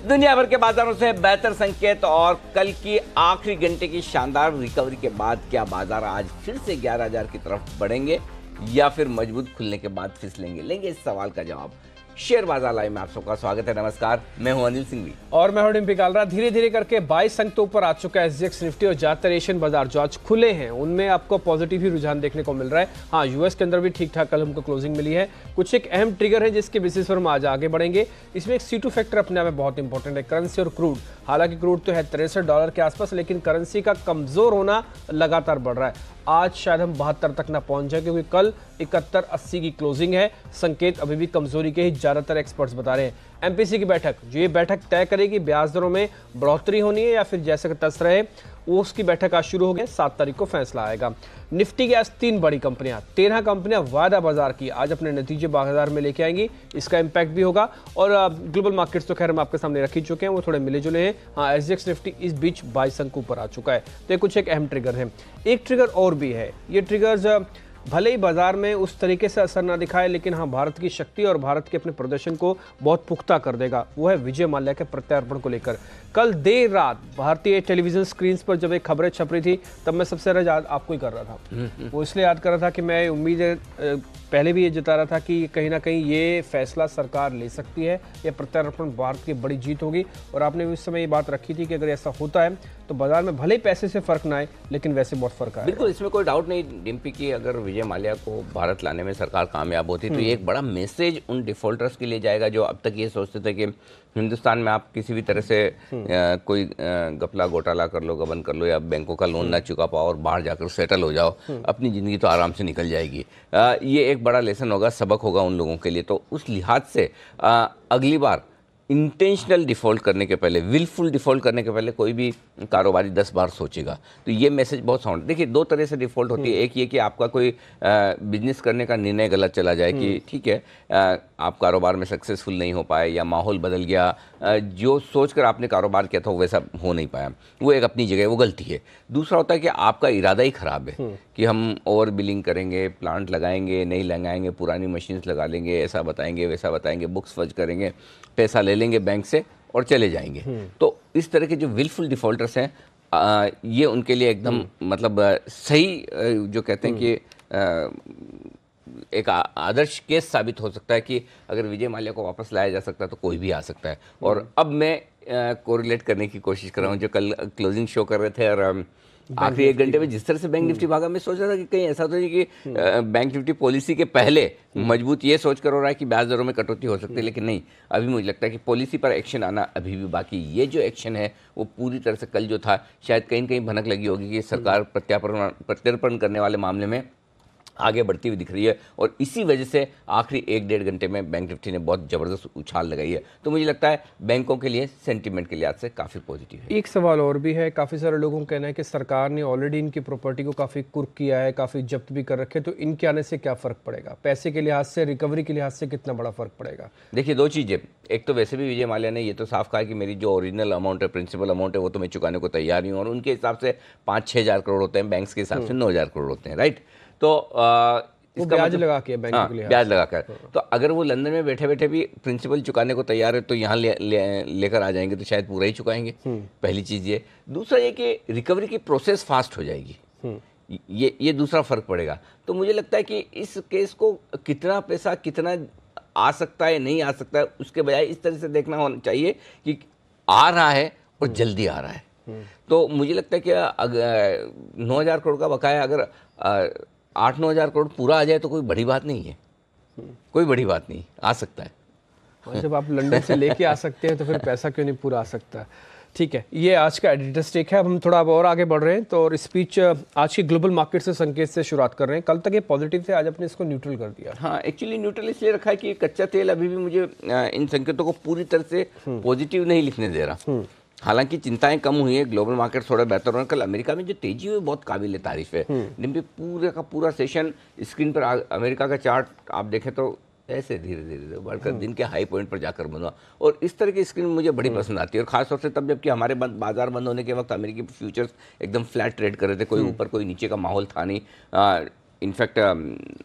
दुनिया भर के बाजारों से बेहतर संकेत और कल की आखिरी घंटे की शानदार रिकवरी के बाद क्या बाजार आज फिर से 11,000 की तरफ बढ़ेंगे या फिर मजबूत खुलने के बाद फिसलेंगे? लेंगे इस सवाल का जवाब। शेयर बाजार लाइव में आप सबका स्वागत है। नमस्कार, मैं हूं अनिल सिंघवी और मैं हूं डिम्पी कालरा। धीरे धीरे करके 22 अंक तो ऊपर आ चुका है एसजीएक्स निफ्टी और ज्यादातर एशियन बाजार जो आज खुले हैं उनमें आपको पॉजिटिव ही रुझान देखने को मिल रहा है। हाँ, यूएस के अंदर भी ठीक ठाक कल हमको क्लोजिंग मिली है। कुछ एक अहम ट्रिगर है जिसके बेसिस पर हम आज आगे बढ़ेंगे। इसमें एक C2 फैक्टर अपने आप में बहुत इंपॉर्टेंट है, करेंसी और क्रूड। हालांकि क्रूड तो है $63 के आसपास, लेकिन करेंसी का कमजोर होना लगातार बढ़ रहा है। आज शायद हम 72 तक ना पहुंच जाए क्योंकि कल 71-80 की क्लोजिंग है। संकेत अभी भी कमजोरी के ही ज्यादातर एक्सपर्ट्स बता रहे हैं। एमपीसी की बैठक, जो ये बैठक तय करेगी ब्याज दरों में बढ़ोतरी होनी है या फिर जैसे कि तस रहे, वो उसकी बैठक आज शुरू हो गई। 7 तारीख को फैसला आएगा। निफ्टी की आज 3 बड़ी कंपनियां, 13 कंपनियां वायदा बाजार की आज अपने नतीजे बाजार में लेके आएंगी। इसका इंपैक्ट भी होगा। और ग्लोबल मार्केट्स तो खैर हम आपके सामने रख ही चुके हैं, वो थोड़े मिले जुले हैं। हाँ, एसजीएक्स निफ्टी इस बीच 22 अंक ऊपर आ चुका है। तो ये कुछ एक अहम ट्रिगर है। एक ट्रिगर और भी है। ये ट्रिगर्स भले ही बाजार में उस तरीके से असर ना दिखाए, लेकिन हाँ, भारत की शक्ति और भारत के अपने प्रदर्शन को बहुत पुख्ता कर देगा। वो है विजय माल्या के प्रत्यार्पण को लेकर। कल देर रात भारतीय टेलीविजन स्क्रीन पर जब एक खबरें छप रही थी, तब मैं सबसे ज्यादा याद आपको ही कर रहा था। वो इसलिए याद कर रहा था कि मैं उम्मीद पहले भी ये जता रहा था कि कहीं ना कहीं ये फैसला सरकार ले सकती है, ये प्रत्यार्पण भारत की बड़ी जीत होगी। और आपने उस समय ये बात रखी थी कि अगर ऐसा होता है तो बाजार में भले ही पैसे से फर्क ना आए, लेकिन वैसे बहुत फर्क आए। बिल्कुल, इसमें कोई डाउट नहीं डिम्पी की। अगर विजय माल्या को भारत लाने में सरकार कामयाब होती तो ये एक बड़ा मैसेज उन डिफॉल्टर्स के लिए जाएगा जो अब तक ये सोचते थे कि हिंदुस्तान में आप किसी भी तरह से कोई गपला घोटाला कर लो, गबन कर लो या बैंकों का लोन ना चुका पाओ और बाहर जाकर सेटल हो जाओ, अपनी ज़िंदगी तो आराम से निकल जाएगी। ये एक बड़ा लेसन होगा, सबक होगा उन लोगों के लिए। तो उस लिहाज से अगली बार इंटेंशनल डिफ़ॉल्ट करने के पहले, विलफुल डिफ़ॉल्ट करने के पहले कोई भी कारोबारी 10 बार सोचेगा। तो ये मैसेज बहुत साउंड। देखिए, 2 तरह से डिफ़ॉल्ट होती है। एक ये कि आपका कोई बिजनेस करने का निर्णय गलत चला जाए कि ठीक है, आप कारोबार में सक्सेसफुल नहीं हो पाए या माहौल बदल गया, जो सोचकर आपने कारोबार किया था वो वैसा हो नहीं पाया, वो एक अपनी जगह वो गलती है। दूसरा होता है कि आपका इरादा ही ख़राब है कि हम ओवर बिलिंग करेंगे, प्लांट लगाएंगे, नहीं लगाएंगे, पुरानी मशीन्स लगा लेंगे, ऐसा बताएंगे, वैसा बताएंगे, बुक्स फर्ज करेंगे, पैसा ले लेंगे बैंक से और चले जाएंगे। तो इस तरह के जो विलफुल डिफ़ॉल्टर्स हैं, ये उनके लिए एकदम मतलब सही जो कहते हैं कि एक आदर्श केस साबित हो सकता है कि अगर विजय माल्या को वापस लाया जा सकता है तो कोई भी आ सकता है। और अब मैं कोरिलेट करने की कोशिश कर रहा हूँ, जो कल क्लोजिंग शो कर रहे थे और आखिरी 1 घंटे में जिस तरह से बैंक निफ्टी भागा, मैं सोच रहा था कि कहीं ऐसा तो नहीं कि बैंक निफ्टी पॉलिसी के पहले मजबूत ये सोच कर हो रहा है कि ब्याज दरों में कटौती हो सकती है, लेकिन नहीं, अभी मुझे लगता है कि पॉलिसी पर एक्शन आना अभी भी बाकी। ये जो एक्शन है वो पूरी तरह से कल जो था, शायद कहीं कहीं भनक लगी होगी कि सरकार प्रत्यर्पण करने वाले मामले में आगे बढ़ती हुई दिख रही है। और इसी वजह से आखिरी 1-1.5 घंटे में बैंक निफ्टी ने बहुत ज़बरदस्त उछाल लगाई है। तो मुझे लगता है बैंकों के लिए सेंटीमेंट के लिहाज से काफ़ी पॉजिटिव है। एक सवाल और भी है। काफ़ी सारे लोगों का कहना है कि सरकार ने ऑलरेडी इनकी प्रॉपर्टी को काफ़ी कुर्क किया है, काफ़ी जब्त भी कर रखे, तो इनके आने से क्या फ़र्क पड़ेगा? पैसे के लिहाज से, रिकवरी के लिहाज से कितना बड़ा फ़र्क पड़ेगा? देखिए, 2 चीज़ें। एक तो वैसे भी विजय माल्या ने ये तो साफ कहा कि मेरी जो ओरिजिनल अमाउंट है, प्रिंसिपल अमाउंट है, वो तो मैं चुकाने को तैयार नहीं हूँ। और उनके हिसाब से 5-6 हज़ार करोड़ होते हैं, बैंक्स के हिसाब से 9 हज़ार करोड़ होते हैं, राइट? तो इसका ब्याज लगा के बैंक के लिए, ब्याज लगाकर। तो अगर वो लंदन में बैठे बैठे भी प्रिंसिपल चुकाने को तैयार है तो यहाँ लेकर आ जाएंगे तो शायद पूरा ही चुकाएंगे। पहली चीज़ ये। दूसरा ये कि रिकवरी की प्रोसेस फास्ट हो जाएगी। ये दूसरा फर्क पड़ेगा। तो मुझे लगता है कि इस केस को कितना पैसा कितना आ सकता है, नहीं आ सकता है, उसके बजाय इस तरह से देखना होना चाहिए कि आ रहा है और जल्दी आ रहा है। तो मुझे लगता है कि अगर 9,000 करोड़ का बकाया अगर 8-9 हज़ार करोड़ पूरा आ जाए तो कोई बड़ी बात नहीं है, कोई बड़ी बात नहीं, आ सकता है। और जब आप लंदन से लेके आ सकते हैं तो फिर पैसा क्यों नहीं पूरा आ सकता? ठीक है, ये आज का एडिटर्स टेक है। अब हम थोड़ा और आगे बढ़ रहे हैं। तो और स्पीच आज की ग्लोबल मार्केट से संकेत से शुरुआत कर रहे हैं। कल तक ये पॉजिटिव थे, आज अपने इसको न्यूट्रल कर दिया। हाँ, एक्चुअली न्यूट्रल इसलिए रखा है कि कच्चा तेल अभी भी मुझे इन संकेतों को पूरी तरह से पॉजिटिव नहीं लिखने दे रहा। हालांकि चिंताएं कम हुई है, ग्लोबल मार्केट थोड़ा बेहतर हो रहा है। कल अमेरिका में जो तेजी हुई बहुत काबिल तारीफ है। डिम्पी, पूरे का पूरा सेशन स्क्रीन पर अमेरिका का चार्ट आप देखें तो ऐसे धीरे धीरे बढ़कर दिन के हाई पॉइंट पर जाकर बंद हुआ। और इस तरह की स्क्रीन मुझे बड़ी पसंद आती है। और खासतौर से तब जबकि हमारे बाजार बंद होने के वक्त अमेरिकी फ्यूचर्स एकदम फ्लैट ट्रेड कर रहे थे, कोई ऊपर कोई नीचे का माहौल था नहीं। इनफैक्ट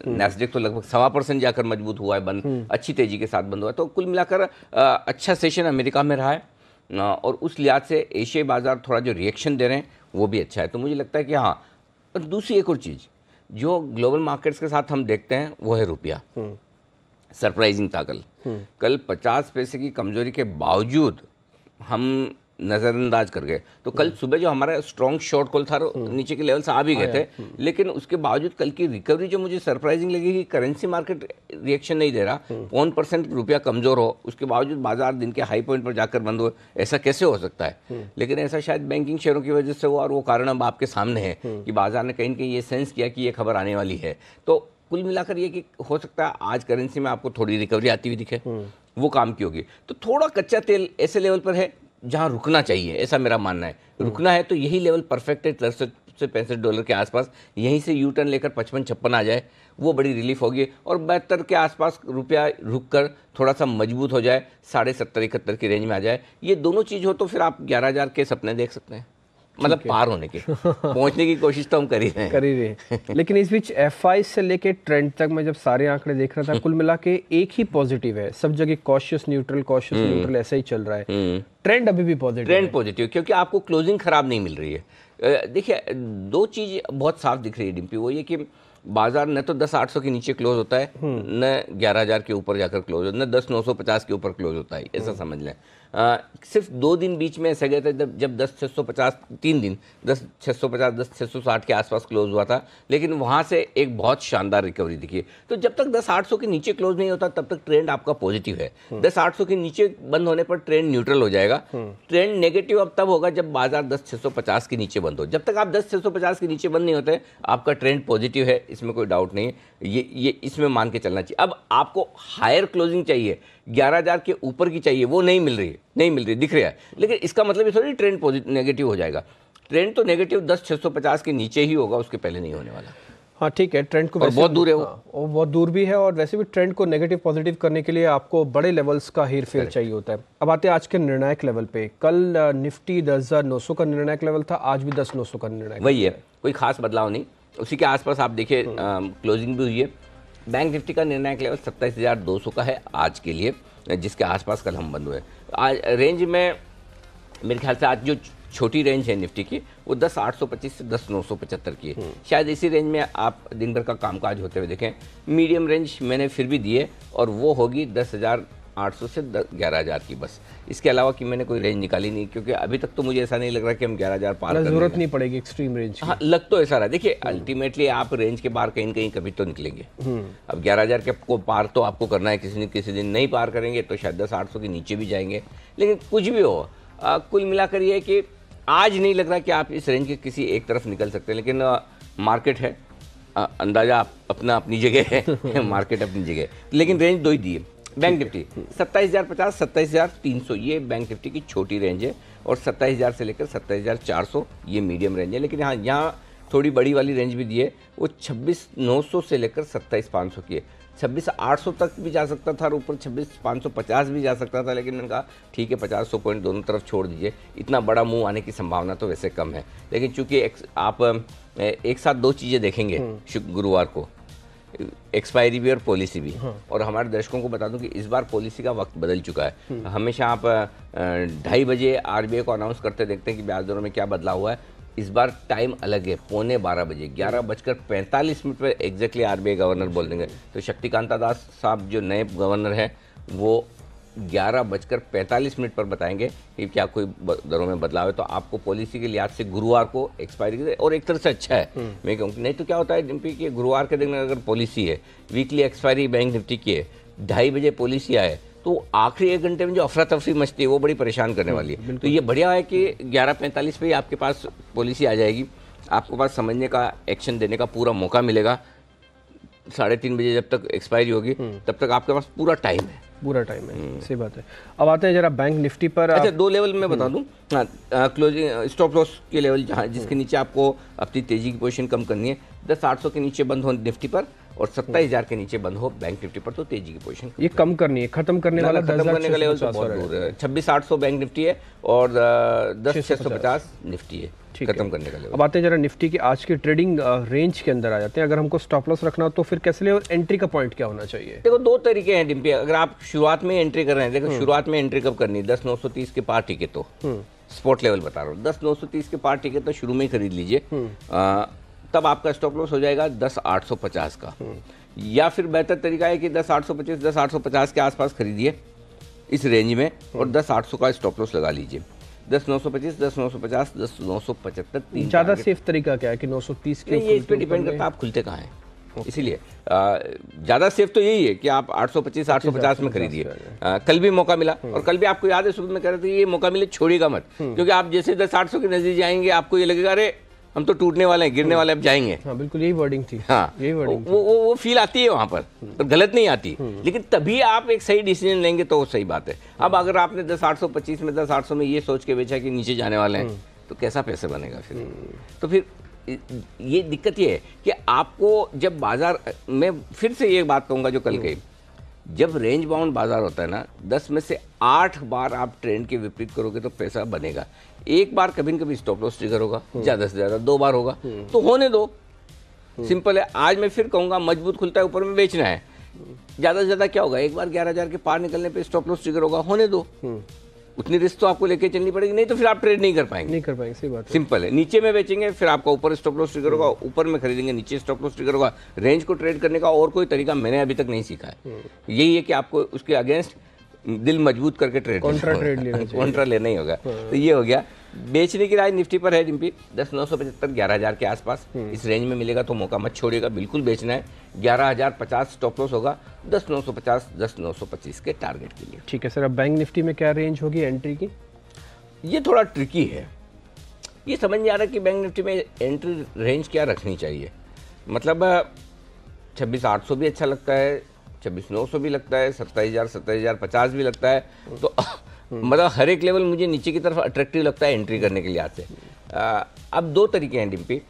नैस्डैक तो लगभग 1.25% जाकर मजबूत हुआ है, बंद अच्छी तेजी के साथ बंद हुआ है। तो कुल मिलाकर अच्छा सेशन अमेरिका में रहा है। और उस लिहाज से एशियाई बाजार थोड़ा जो रिएक्शन दे रहे हैं वो भी अच्छा है। तो मुझे लगता है कि हाँ, और दूसरी एक और चीज़ जो ग्लोबल मार्केट्स के साथ हम देखते हैं वो है रुपया। सरप्राइजिंग था कल 50 पैसे की कमजोरी के बावजूद हम नज़रअंदाज कर गए। तो कल सुबह जो हमारा स्ट्रॉन्ग शॉर्ट कॉल था नीचे के लेवल से आ भी गए थे, लेकिन उसके बावजूद कल की रिकवरी जो मुझे सरप्राइजिंग लगी कि करेंसी मार्केट रिएक्शन नहीं दे रहा, 1% रुपया कमजोर हो उसके बावजूद बाजार दिन के हाई पॉइंट पर जाकर बंद हुए, ऐसा कैसे हो सकता है? लेकिन ऐसा शायद बैंकिंग शेयरों की वजह से हुआ, और वो कारण अब आपके सामने है कि बाजार ने कहीं न कहीं ये सेंस किया कि ये खबर आने वाली है। तो कुल मिलाकर ये कि हो सकता है आज करेंसी में आपको थोड़ी रिकवरी आती हुई दिखे, वो काम की होगी। तो थोड़ा कच्चा तेल ऐसे लेवल पर है जहां रुकना चाहिए, ऐसा मेरा मानना है। रुकना है तो यही लेवल परफेक्ट है, $63 से $65 के आसपास। यहीं से यू टर्न लेकर 55-56 आ जाए, वो बड़ी रिलीफ होगी, और 72 के आसपास रुपया रुककर थोड़ा सा मजबूत हो जाए, 70-71 की रेंज में आ जाए। ये दोनों चीज़ हो तो फिर आप 11,000 के सपने देख सकते हैं, मतलब पार होने के पहुंचने की कोशिश तो हम कर ही रहे हैं। लेकिन इस बीच एफआई से लेके ट्रेंड तक मैं जब सारे आंकड़े देख रहा था, कुल मिला के एक ही पॉजिटिव है, सब जगह कॉशियस न्यूट्रल ऐसा ही चल रहा है। ट्रेंड अभी भी पॉजिटिव, ट्रेंड पॉजिटिव, क्योंकि आपको क्लोजिंग खराब नहीं मिल रही है। देखिए, दो चीज बहुत साफ दिख रही है डिम्पी, वो ये कि बाजार न तो 10,800 के नीचे क्लोज होता है, न 11,000 के ऊपर जाकर क्लोज होता है, न 10,950 के ऊपर क्लोज होता है, ऐसा समझ लें। सिर्फ 2 दिन बीच में ऐसा गया था जब 10,650, 3 दिन 10,650 10,660 के आसपास क्लोज हुआ था, लेकिन वहाँ से एक बहुत शानदार रिकवरी दिखी। तो जब तक 10,800 के नीचे क्लोज नहीं होता तब तक ट्रेंड आपका पॉजिटिव है। 10,800 के नीचे बंद होने पर ट्रेंड न्यूट्रल हो जाएगा। ट्रेंड नेगेटिव अब तब होगा जब बाजार 10,650 के नीचे बंद हो। जब तक आप 10,650 के नीचे बंद नहीं होते, आपका ट्रेंड पॉजिटिव है, इसमें कोई डाउट नहीं है। ये इसमें मान के चलना चाहिए। अब आपको हायर क्लोजिंग चाहिए, 11,000 के ऊपर की चाहिए, वो नहीं मिल रही दिख रहा है, लेकिन इसका मतलब ये थोड़ी ट्रेंड पॉजिटिव नेगेटिव हो जाएगा। ट्रेंड तो नेगेटिव 10,650 के नीचे ही होगा, उसके पहले नहीं होने वाला। हाँ ठीक है, ट्रेंड को बहुत दूर है वो, और बहुत दूर भी है, और वैसे भी ट्रेंड को नेगेटिव पॉजिटिव करने के लिए आपको बड़े लेवल्स का हेर फेर चाहिए होता है। अब आते हैं आज के निर्णायक लेवल पे। कल निफ्टी 10,900 का निर्णायक लेवल था, आज भी 10,900 का निर्णायक वही है, कोई खास बदलाव नहीं, उसी के आसपास आप देखिए क्लोजिंग भी हुई है। बैंक निफ्टी का निर्णायक लेवल 27,200 का है आज के लिए, जिसके आसपास कल हम बंद हुए। आज रेंज में मेरे ख्याल से आज जो छोटी रेंज है निफ्टी की वो 10,825 से 10,975 की है। शायद इसी रेंज में आप दिन भर का कामकाज होते हुए देखें। मीडियम रेंज मैंने फिर भी दी है, और वो होगी 10,800 से 11,000 की, बस। इसके अलावा कि मैंने कोई रेंज निकाली नहीं, क्योंकि अभी तक तो मुझे ऐसा नहीं लग रहा कि हम 11,000 पार करने जरूरत नहीं पड़ेगी एक्सट्रीम रेंज। हाँ, लग तो ऐसा रहा। देखिए, अल्टीमेटली आप रेंज के बाहर कहीं न कहीं कभी तो निकलेंगे। अब 11,000 के को पार तो आपको करना है, किसी दिन नहीं पार करेंगे तो शायद 10,800 के नीचे भी जाएंगे। लेकिन कुछ भी हो, कुल मिलाकर ये है कि आज नहीं लग रहा कि आप इस रेंज के किसी एक तरफ निकल सकते हैं, लेकिन मार्केट है, अंदाजा अपनी जगह है मार्केट अपनी जगह, लेकिन रेंज दो ही दी है। बैंक निफ्टी 27,050 27,300 ये बैंक निफ्टी की छोटी रेंज है, और 27,000 से लेकर 27,400 ये मीडियम रेंज है। लेकिन हाँ, यहाँ थोड़ी बड़ी वाली रेंज भी दी है, वो 26,900 से लेकर 27,500 की है। 26,800 तक भी जा सकता था, और ऊपर 26,550 भी जा सकता था, लेकिन मैंने कहा ठीक है 50-100 पॉइंट दोनों तरफ छोड़ दीजिए, इतना बड़ा मूव आने की संभावना तो वैसे कम है। लेकिन चूंकि आप एक साथ दो चीज़ें देखेंगे गुरुवार को, एक्सपायरी भी और पॉलिसी भी। और हमारे दर्शकों को बता दूं कि इस बार पॉलिसी का वक्त बदल चुका है। हमेशा आप 2:30 बजे आरबीआई को अनाउंस करते देखते हैं कि ब्याज दरों में क्या बदलाव हुआ है। इस बार टाइम अलग है, 11:15 बजे, 11:45 पर एग्जैक्टली आरबीआई गवर्नर बोल देंगे। तो शक्तिकांता दास साहब जो नए गवर्नर हैं, वो 11:45 पर बताएंगे कि क्या कोई दरों में बदलाव है। तो आपको पॉलिसी के लिहाज से गुरुवार को एक्सपायरी, और एक तरह से अच्छा है मैं कहूँ। नहीं तो क्या होता है डिम्पी कि गुरुवार के दिन अगर पॉलिसी है, वीकली एक्सपायरी बैंक निफ्टी की है, 2:30 बजे पॉलिसी आए, तो आखिरी 1 घंटे में जो अफरा तफरी मचती है वो बड़ी परेशान करने वाली है। तो ये बढ़िया है कि 11:45 पे ही आपके पास पॉलिसी आ जाएगी, आपके पास समझने का, एक्शन देने का पूरा मौका मिलेगा। 3:30 बजे जब तक एक्सपायरी होगी तब तक आपके पास पूरा टाइम है, सही बात है। अब आते हैं जरा बैंक निफ्टी पर। अच्छा, 2 लेवल में बता दूं। हाँ, क्लोजिंग स्टॉप लॉस के लेवल जहाँ जिसके नीचे आपको अपनी तेजी की पोजीशन कम करनी है, 10,800 के नीचे बंद हो निफ्टी पर, और 27,000 के नीचे बंद हो बैंक निफ्टी पर, तो तेजी की पोजीशन ये कम करनी है, खत्म करने वाला खत्म करने का लेवल तो बहुत दूर है। 26,800 बैंक निफ्टी है, और 10,650 निफ्टी है। खत्म करने का लेवल। अब आते हैं जरा निफ्टी की आज की ट्रेडिंग रेंज के अंदर आ जाते हैं। अगर हमको स्टॉप लॉस रखना हो तो फिर कैसे ले, और एंट्री का पॉइंट क्या होना चाहिए? देखो दो तरीके हैं डिम्पी, अगर आप शुरुआत में एंट्री कर रहे हैं, देखो शुरुआत में एंट्री कब करनी है, 10,930 के पार टिके तो स्पॉट लेवल बता रहा हूँ, 10,930 के पार टिके तो शुरू में ही खरीद लीजिए, तब आपका स्टॉप लॉस हो जाएगा 10,850 का। या फिर बेहतर तरीका है कि 10,825 10,850 के आसपास खरीदिए इस रेंज में, और 10,800 का स्टॉप लॉस लगा लीजिए। 10,925 10,950 10,975 तीन ज्यादा सेफ तरीका क्या है कि 930 के ये इस पे डिपेंड करता है आप खुलते कहाँ हैं। इसीलिए ज़्यादा सेफ तो यही है कि आप 825 850 में खरीदिए। कल भी मौका मिला, और कल भी आपको याद है सुबह में कह रहे थे ये मौका मिले छोड़िएगा मत, क्योंकि आप जैसे 10,800 के नजदीक जाएंगे आपको ये लगेगा अरे हम तो टूटने वाले हैं, गिरने वाले, अब जाएंगे। हाँ बिल्कुल यही वर्डिंग थी। हाँ यही वर्डिंग वो फील आती है वहाँ पर गलत नहीं आती, लेकिन तभी आप एक सही डिसीजन लेंगे तो वो सही बात है। अब अगर आपने 10,825 में 10,800 में ये सोच के बेचा कि नीचे जाने वाले हैं, तो कैसा पैसे बनेगा फिर? तो फिर ये दिक्कत ये है कि आपको जब बाजार में, फिर से ये बात कहूँगा जो कल कही, जब रेंज बाउंड बाजार होता है ना, 10 में से 8 बार आप ट्रेंड के विपरीत करोगे तो पैसा बनेगा। एक बार कभी न कभी स्टॉप लॉस ट्रिगर होगा, ज़्यादा से ज़्यादा 2 बार होगा, तो होने दो, सिंपल है। आज मैं फिर कहूँगा मजबूत खुलता है ऊपर में बेचना है, ज़्यादा से ज़्यादा क्या होगा, एक बार 11,000 के पार निकलने पे स्टॉप लॉस ट्रिगर होगा, होने दो। उतनी रिस्क तो आपको लेके चलनी पड़ेगी, नहीं तो फिर आप ट्रेड नहीं कर पाएंगे। सही बात है। सिंपल है, नीचे में बेचेंगे फिर आपका ऊपर स्टॉप लॉस ट्रिगर होगा, ऊपर में खरीदेंगे नीचे स्टॉप लॉस ट्रिगर होगा। रेंज को ट्रेड करने का और कोई तरीका मैंने अभी तक नहीं सीखा है। यही है कि आपको उसके अगेंस्ट दिल मजबूत करके ट्रेड कॉन्ट्रा लेना ही होगा। तो ये हो गया। बेचने की राय निफ्टी पर है डिम्पी, 10,975 11,000 के आसपास इस रेंज में मिलेगा तो मौका मत छोड़िएगा, बिल्कुल बेचना है। 11,050 स्टॉप लॉस होगा, 10,950 10,925 के टारगेट के लिए। ठीक है सर। अब बैंक निफ्टी में क्या रेंज होगी एंट्री की? ये थोड़ा ट्रिकी है, ये समझ नहीं आ रहा कि बैंक निफ्टी में एंट्री रेंज क्या रखनी चाहिए। मतलब 26,800 भी अच्छा लगता है, 26,900 भी लगता है, 27,000 27,050 भी लगता है। तो मतलब हर एक लेवल मुझे नीचे की तरफ अट्रैक्टिव लगता है एंट्री करने के लिहाज से। अब दो तरीके हैं डिम्पी,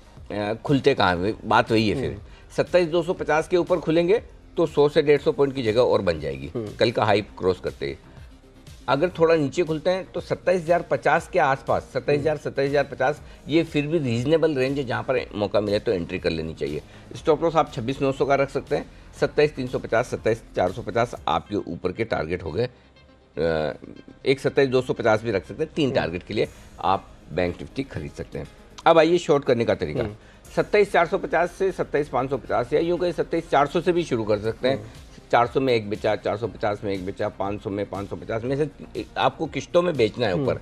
खुलते कहाँ, बात वही है फिर। 27,250 के ऊपर खुलेंगे तो 100 से 150 पॉइंट की जगह और बन जाएगी कल का हाई क्रॉस करते ही। अगर थोड़ा नीचे खुलते हैं तो 27,050 के आसपास, 27,000 27,050 ये फिर भी रीजनेबल रेंज है जहाँ पर मौका मिले तो एंट्री कर लेनी चाहिए। स्टॉप लॉस आप 26,900 का रख सकते हैं, 27,350 27,450 आपके ऊपर के टारगेट हो गए। एक 27,250 भी रख सकते हैं, 3 टारगेट के लिए आप बैंक निफ्टी खरीद सकते हैं। अब आइए शॉर्ट करने का तरीका, 27,450 से 27,550 या यूँ कहीं 27,400 से भी शुरू कर सकते हैं। 400 में एक बेचा, 450 में एक बेचा, 500 में 550 में से आपको किश्तों में बेचना है ऊपर।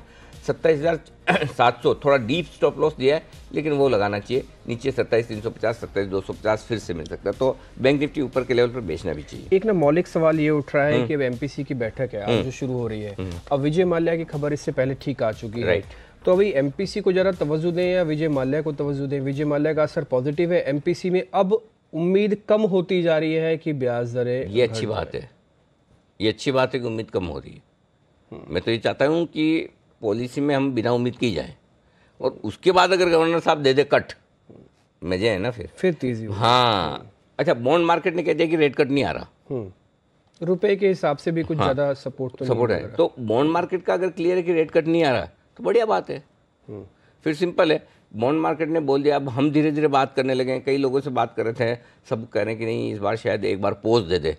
27,700 थोड़ा डीप स्टॉप लॉस दिया है, लेकिन वो लगाना चाहिए। नीचे 27,350 27,250 फिर से मिल सकता है, तो बैंक निफ्टी ऊपर के लेवल पर बेचना भी चाहिए। एक ना मौलिक सवाल ये उठ रहा है कि अब एमपीसी की बैठक है आज जो शुरू हो रही है, अब विजय माल्या की खबर इससे पहले ठीक आ चुकी है, तो अभी एमपीसी को जरा तवज्जो दें या विजय माल्या को तवज्जो दें? विजय माल्या का असर पॉजिटिव है, एमपीसी में अब उम्मीद कम होती जा रही है कि ब्याज दरें, ये अच्छी बात है, ये अच्छी बात है कि उम्मीद कम हो रही है। मैं तो ये चाहता हूँ कि पॉलिसी में हम बिना उम्मीद की जाए, और उसके बाद अगर गवर्नर साहब दे दे कट, मजे है ना फिर तेजी। हाँ अच्छा, बॉन्ड मार्केट ने कह दिया कि रेट कट नहीं आ रहा, रुपए के हिसाब से भी कुछ ज़्यादा सपोर्ट है, तो बॉन्ड मार्केट का अगर क्लियर है कि रेट कट नहीं आ रहा तो बढ़िया बात है। फिर सिंपल है, बॉन्ड मार्केट ने बोल दिया, अब हम धीरे धीरे बात करने लगे। कई लोगों से बात कर रहे थे, सब कह रहे हैं कि नहीं इस बार शायद एक बार पोज दे दे,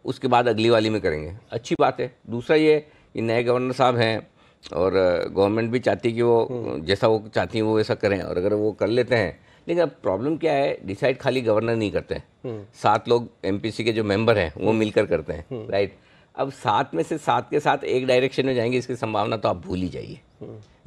उसके बाद अगली वाली में करेंगे, अच्छी बात है। दूसरा ये कि नए गवर्नर साहब हैं और गवर्नमेंट भी चाहती है कि वो जैसा वो चाहती है वो वैसा करें, और अगर वो कर लेते हैं, लेकिन अब प्रॉब्लम क्या है, डिसाइड खाली गवर्नर नहीं करते हैं, 7 लोग एमपीसी के जो मेंबर हैं वो मिलकर करते हैं, राइट। अब 7 में से 7 के साथ एक डायरेक्शन में जाएंगे, इसकी संभावना तो आप भूल ही जाइए।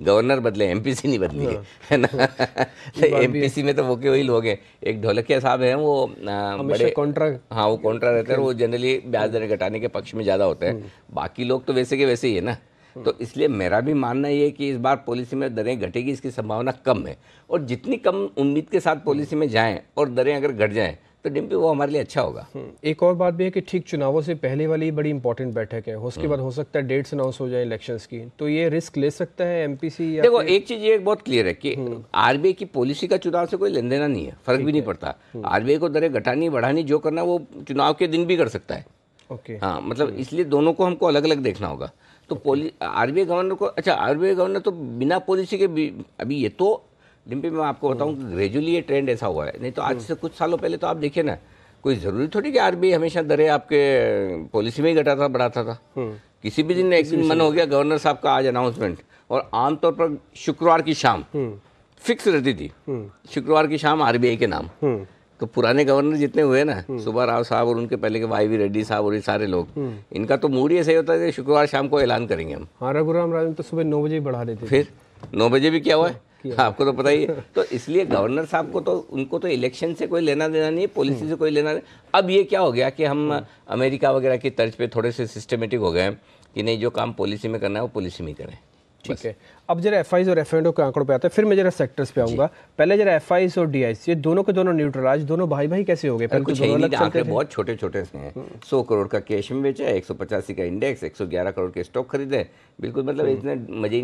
गवर्नर बदले, एमपीसी नहीं बदली है ना। तो एमपीसी में तो वो के वही लोग हैं। एक ढोलकिया साहब हैं, वो बड़े कॉन्ट्रा, हाँ वो कॉन्ट्रा रहते हैं, वो जनरली ब्याज दरें घटाने के पक्ष में ज़्यादा होते हैं। बाकी लोग तो वैसे के वैसे ही है ना। तो इसलिए मेरा भी मानना ये है कि इस बार पॉलिसी में दरें घटेगी, इसकी संभावना कम है, और जितनी कम उम्मीद के साथ पॉलिसी में जाएं और दरें अगर घट जाएं तो डिम्पी वो हमारे लिए अच्छा होगा। एक और बात भी है कि ठीक चुनावों से पहले वाली बड़ी इंपॉर्टेंट बैठक है, उसके बाद हो सकता है डेट्स अनाउंस हो जाए इलेक्शंस की, तो ये रिस्क ले सकता है एमपीसी? देखो एक चीज ये बहुत क्लियर है कि आरबीआई की पॉलिसी का चुनाव से कोई लेन देना नहीं है, फर्क भी नहीं पड़ता। आरबीआई को दरें घटानी बढ़ानी जो करना वो चुनाव के दिन भी कर सकता है। ओके हाँ, मतलब इसलिए दोनों को हमको अलग अलग देखना होगा। तो आरबीआई गवर्नर को, अच्छा आरबीआई गवर्नर तो बिना पॉलिसी के अभी ये तो डिम्पी मैं आपको बताऊं कि ग्रेजुअली ये ट्रेंड ऐसा हुआ है, नहीं तो आज से कुछ सालों पहले तो आप देखिए ना, कोई ज़रूरी थोड़ी कि आरबीआई हमेशा दरें आपके पॉलिसी में ही घटाता बढ़ाता था। किसी भी दिन एक दिन मन हो गया गवर्नर साहब का आज अनाउंसमेंट, और आमतौर पर शुक्रवार की शाम फिक्स रहती थी, शुक्रवार की शाम आरबीआई के नाम। तो पुराने गवर्नर जितने हुए ना, सुब्बा राव साहब और उनके पहले के वाई रेड्डी साहब और ये सारे लोग, इनका तो मूड ही ऐसा ही होता है कि शुक्रवार शाम को ऐलान करेंगे हम। हाँ, रघुराम राजन तो सुबह 9 बजे ही बढ़ा देते थे। फिर 9 बजे भी क्या हुआ है आपको तो पता ही है। तो इसलिए गवर्नर साहब को तो, उनको तो इलेक्शन से कोई लेना देना नहीं है, पॉलिसी से कोई लेना नहीं। अब ये क्या हो गया कि हम अमेरिका वगैरह की तर्ज पे थोड़े से सिस्टमेटिक हो गए हैं कि नहीं, जो काम पॉलिसी में करना है वो पॉलिसी में करें। ठीक है, अब जरा एफआईज और एफएनओ के आंकड़ों पे आता है, फिर मैं जरा सेक्टर्स पे आऊंगा। पहले जरा एफआईज और डीआईज, ये दोनों के दोनों न्यूट्रल, आज दोनों भाई भाई कैसे हो गए? पहले कुछ आंकड़े बहुत छोटे छोटे से हैं। 100 करोड़ का कैश में बेचा है, 185 का इंडेक्स, 111 करोड़ के स्टॉक खरीदे, बिल्कुल मतलब इतने मजे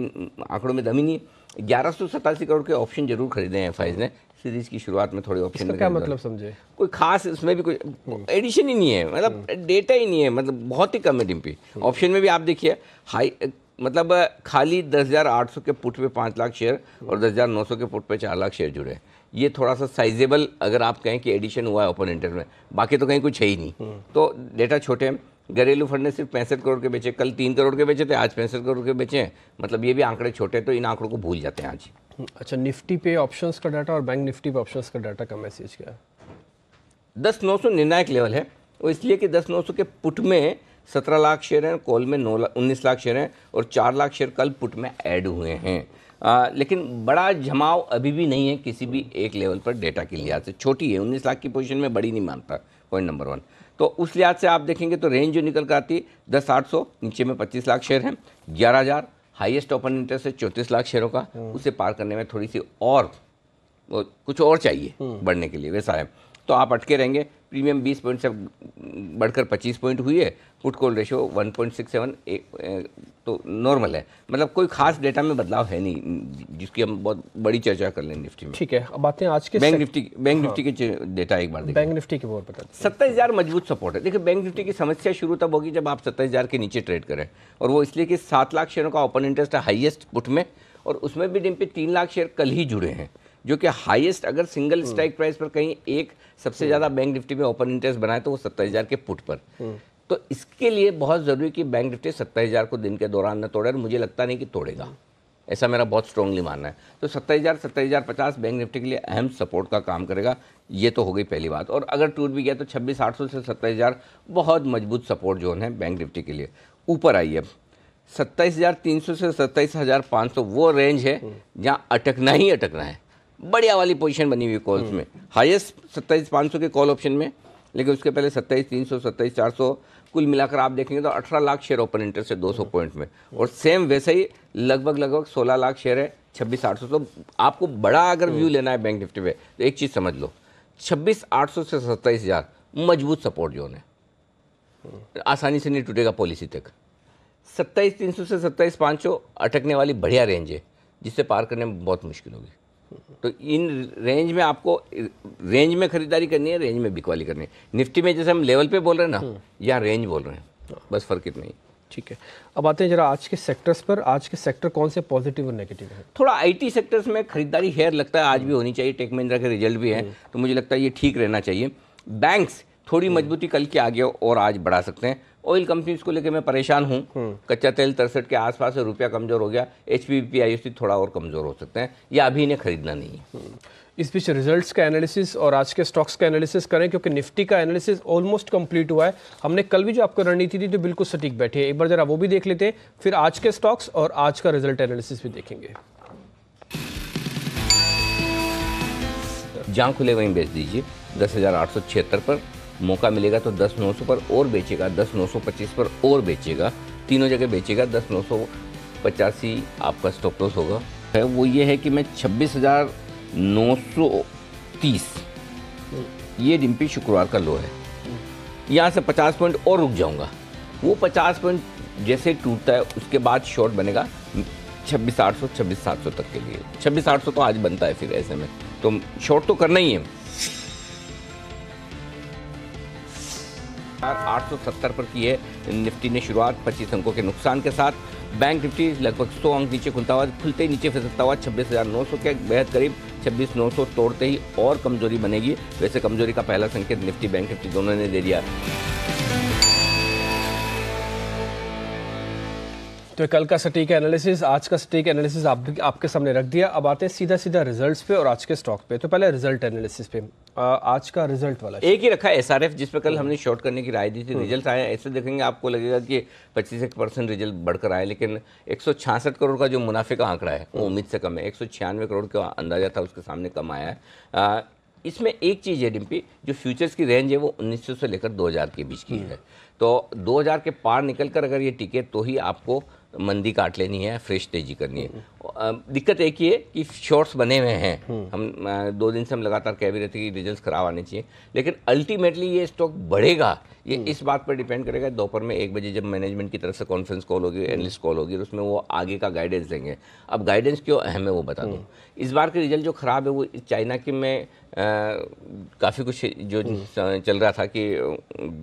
आंकड़ों में दम ही नहीं। 1187 करोड़ के ऑप्शन जरूर खरीदे हैं एफआईज ने, सीरीज की शुरुआत में थोड़े ऑप्शन। क्या मतलब समझे? कोई खास इसमें भी कोई एडिशन ही नहीं है, मतलब डेटा ही नहीं है, मतलब बहुत ही कम है डिम्पी। ऑप्शन में भी आप देखिए हाई, मतलब खाली 10,800 के पुट पे 5 लाख शेयर और 10,900 के पुट पे 4 लाख शेयर जुड़े। ये थोड़ा सा साइजेबल अगर आप कहें कि एडिशन हुआ है ओपन इंटरेस्ट में, बाकी तो कहीं कुछ है ही नहीं। तो डेटा छोटे हैं। घरेलू फंड ने सिर्फ 65 करोड़ के बेचे, कल 3 करोड़ के बेचे थे, आज 65 करोड़ के बेचे हैं, मतलब ये भी आंकड़े छोटे हैं, तो इन आंकड़ों को भूल जाते हैं आज। अच्छा, निफ्टी पे ऑप्शंस का डाटा और बैंक निफ्टी पे ऑप्शंस का डाटा का मैसेज क्या है? 10,900 निर्णायक लेवल है, वो इसलिए कि 10,900 के पुट में 17 लाख शेयर हैं, कॉल में 19 लाख शेयर हैं और 4 लाख शेयर कल पुट में ऐड हुए हैं। लेकिन बड़ा जमाव अभी भी नहीं है किसी भी एक लेवल पर, डेटा के लिहाज से छोटी है। 19 लाख की पोजीशन में बड़ी नहीं मानता, पॉइंट नंबर 1। तो उस लिहाज से आप देखेंगे तो रेंज जो निकल कर आती है 10,800, नीचे में 25 लाख शेयर हैं, 11,000 हाईएस्ट ओपन इंटरेस्ट है 34 लाख शेयरों का, उसे पार करने में थोड़ी सी और कुछ और चाहिए बढ़ने के लिए, वैसा है। तो आप अटके रहेंगे। प्रीमियम 20 पॉइंट से बढ़कर 25 पॉइंट हुई है, पुट कॉल रेशियो 1.67, तो नॉर्मल है, मतलब कोई खास डेटा में बदलाव है नहीं जिसकी हम बहुत बड़ी चर्चा कर लें निफ्टी में। ठीक है, अब आते हैं आज के बैंक निफ्टी के डेटा एक बार देखिए। बैंक निफ्टी के बारे में बता दीजिए। 27,000 मजबूत सपोर्ट है। देखिए, बैंक निफ्टी की समस्या शुरू तब होगी जब आप 27,000 के नीचे ट्रेड करें, और वो इसलिए कि 7 लाख शेयरों का ओपन इंटरेस्ट है हाईएस्ट पुट में, और उसमें भी डिम पे 3 लाख शेयर कल ही जुड़े हैं, जो कि हाईएस्ट अगर सिंगल स्ट्राइक प्राइस पर कहीं एक सबसे ज़्यादा बैंक निफ्टी में ओपन इंटरेस्ट बनाए तो वो 27,000 के पुट पर। तो इसके लिए बहुत ज़रूरी कि बैंक निफ्टी 27,000 को दिन के दौरान न तोड़े, और मुझे लगता नहीं कि तोड़ेगा, ऐसा मेरा बहुत स्ट्रांगली मानना है। तो 27,000 27,050 बैंक निफ्टी के लिए अहम सपोर्ट का काम करेगा। ये तो हो गई पहली बात। और अगर टूट भी गया तो 26,800 से 27,000 बहुत मजबूत सपोर्ट जोन है बैंक निफ्टी के लिए। ऊपर आइए, अब 27,300 से 27,500 वो रेंज है जहाँ अटकना ही अटकना है। बढ़िया वाली पोजीशन बनी हुई कॉल्स में, हाईएस्ट 27,500 के कॉल ऑप्शन में, लेकिन उसके पहले 27,300 27,400, कुल मिलाकर आप देखेंगे तो 18 लाख शेयर ओपन इंटरेस्ट है 200 पॉइंट में, और सेम वैसे ही लगभग 16 लाख शेयर है 26,800। तो आपको बड़ा अगर व्यू लेना है बैंक निफ्टी पे तो एक चीज़ समझ लो, 26,800 से 27,000 मजबूत सपोर्ट जोन है, आसानी से नहीं टूटेगा पॉलिसी तक। 27,300 से 27,500 अटकने वाली बढ़िया रेंज है, जिससे पार करने में बहुत मुश्किल होगी। तो इन रेंज में आपको रेंज में खरीदारी करनी है, रेंज में बिकवाली करनी है। निफ्टी में जैसे हम लेवल पे बोल रहे हैं ना, या रेंज बोल रहे हैं, बस फर्क इतना ही। ठीक है, अब आते हैं जरा आज के सेक्टर्स पर। आज के सेक्टर कौन से पॉजिटिव और नेगेटिव है? थोड़ा आईटी सेक्टर्स में खरीदारी हेयर लगता है आज भी होनी चाहिए। टेक महिंद्रा के रिजल्ट भी हैं, तो मुझे लगता है ये ठीक रहना चाहिए। बैंक्स थोड़ी मजबूती कल के आगे और आज बढ़ा सकते हैं। ऑयल कंपनीज को लेकर मैं परेशान हूँ, कच्चा तेल 63 के आसपास है, रुपया कमजोर हो गया। एचपीपी आईओसी थोड़ा और कमजोर हो सकते हैं, या अभी इन्हें खरीदना नहीं है। इस बीच रिजल्ट्स का एनालिसिस और आज के स्टॉक्स का एनालिसिस करें, क्योंकि निफ्टी का एनालिसिस ऑलमोस्ट कंप्लीट हुआ है। हमने कल भी जो आपको रणनीति थी तो बिल्कुल सटीक बैठी है। एक बार जरा वो भी देख लेते हैं, फिर आज के स्टॉक्स और आज का रिजल्ट एनालिसिस भी देखेंगे। जहाँ खुले वहीं बेच दीजिए। 10,876 पर मौका मिलेगा तो 10,900 पर और बेचेगा, 10,925 पर और बेचेगा, तीनों जगह बेचेगा। 10,985 आपका स्टॉप लॉस होगा। है वो ये है कि मैं 26,930 ये डिम्पी शुक्रवार का लो है, यहाँ से 50 पॉइंट और रुक जाऊंगा। वो 50 पॉइंट जैसे टूटता है उसके बाद शॉर्ट बनेगा 26,800 26,700 तक के लिए। 26,800 तो आज बनता है, फिर ऐसे में तो शॉर्ट तो करना ही है। 870 पर की है निफ्टी ने शुरुआत 25 अंकों के नुकसान के साथ। बैंक निफ्टी लगभग 100 अंक नीचे खुलता हुआ, खुलते ही नीचे फिसलता हुआ 26,900 के बेहद करीब 26,900 तोड़ते ही और कमजोरी बनेगी। वैसे कमजोरी का पहला संकेत निफ्टी बैंक निफ्टी दोनों ने दे दिया। तो कल का सटीक एनालिसिस, आज का सटीक एनालिसिस आपके सामने रख दिया। अब आते हैं सीधा सीधा रिजल्ट्स पे और आज के स्टॉक पे। तो पहले रिजल्ट एनालिसिस पे, आज का रिजल्ट वाला एक ही रखा है एसआरएफ, जिस पे कल हमने शॉर्ट करने की राय दी थी। रिजल्ट आए ऐसे देखेंगे आपको लगेगा कि 25% रिजल्ट बढ़कर आए, लेकिन 166 करोड़ का जो मुनाफे का आंकड़ा है वो उम्मीद से कम है। 196 करोड़ का अंदाजा था, उसके सामने कम आया है। इसमें एक चीज़ है डिम्पी, जो फ्यूचर्स की रेंज है वो 1900 से लेकर 2000 के बीच की है। तो 2000 के पार निकल कर अगर ये टिके तो ही आपको मंदी काट लेनी है, फ्रेश तेजी करनी है। दिक्कत एक ही है कि शॉर्ट्स बने हुए हैं। हम 2 दिन से हम लगातार कह भी रहे थे कि रिजल्ट्स खराब आने चाहिए, लेकिन अल्टीमेटली ये स्टॉक बढ़ेगा, ये इस बात पर डिपेंड करेगा। दोपहर में 1 बजे जब मैनेजमेंट की तरफ से कॉन्फ्रेंस कॉल होगी, एनालिस्ट कॉल होगी, उसमें वो आगे का गाइडेंस देंगे। अब गाइडेंस क्यों अहम है वो बता दूँ। इस बार के रिजल्ट जो खराब है वो चाइना के में काफ़ी कुछ जो चल रहा था कि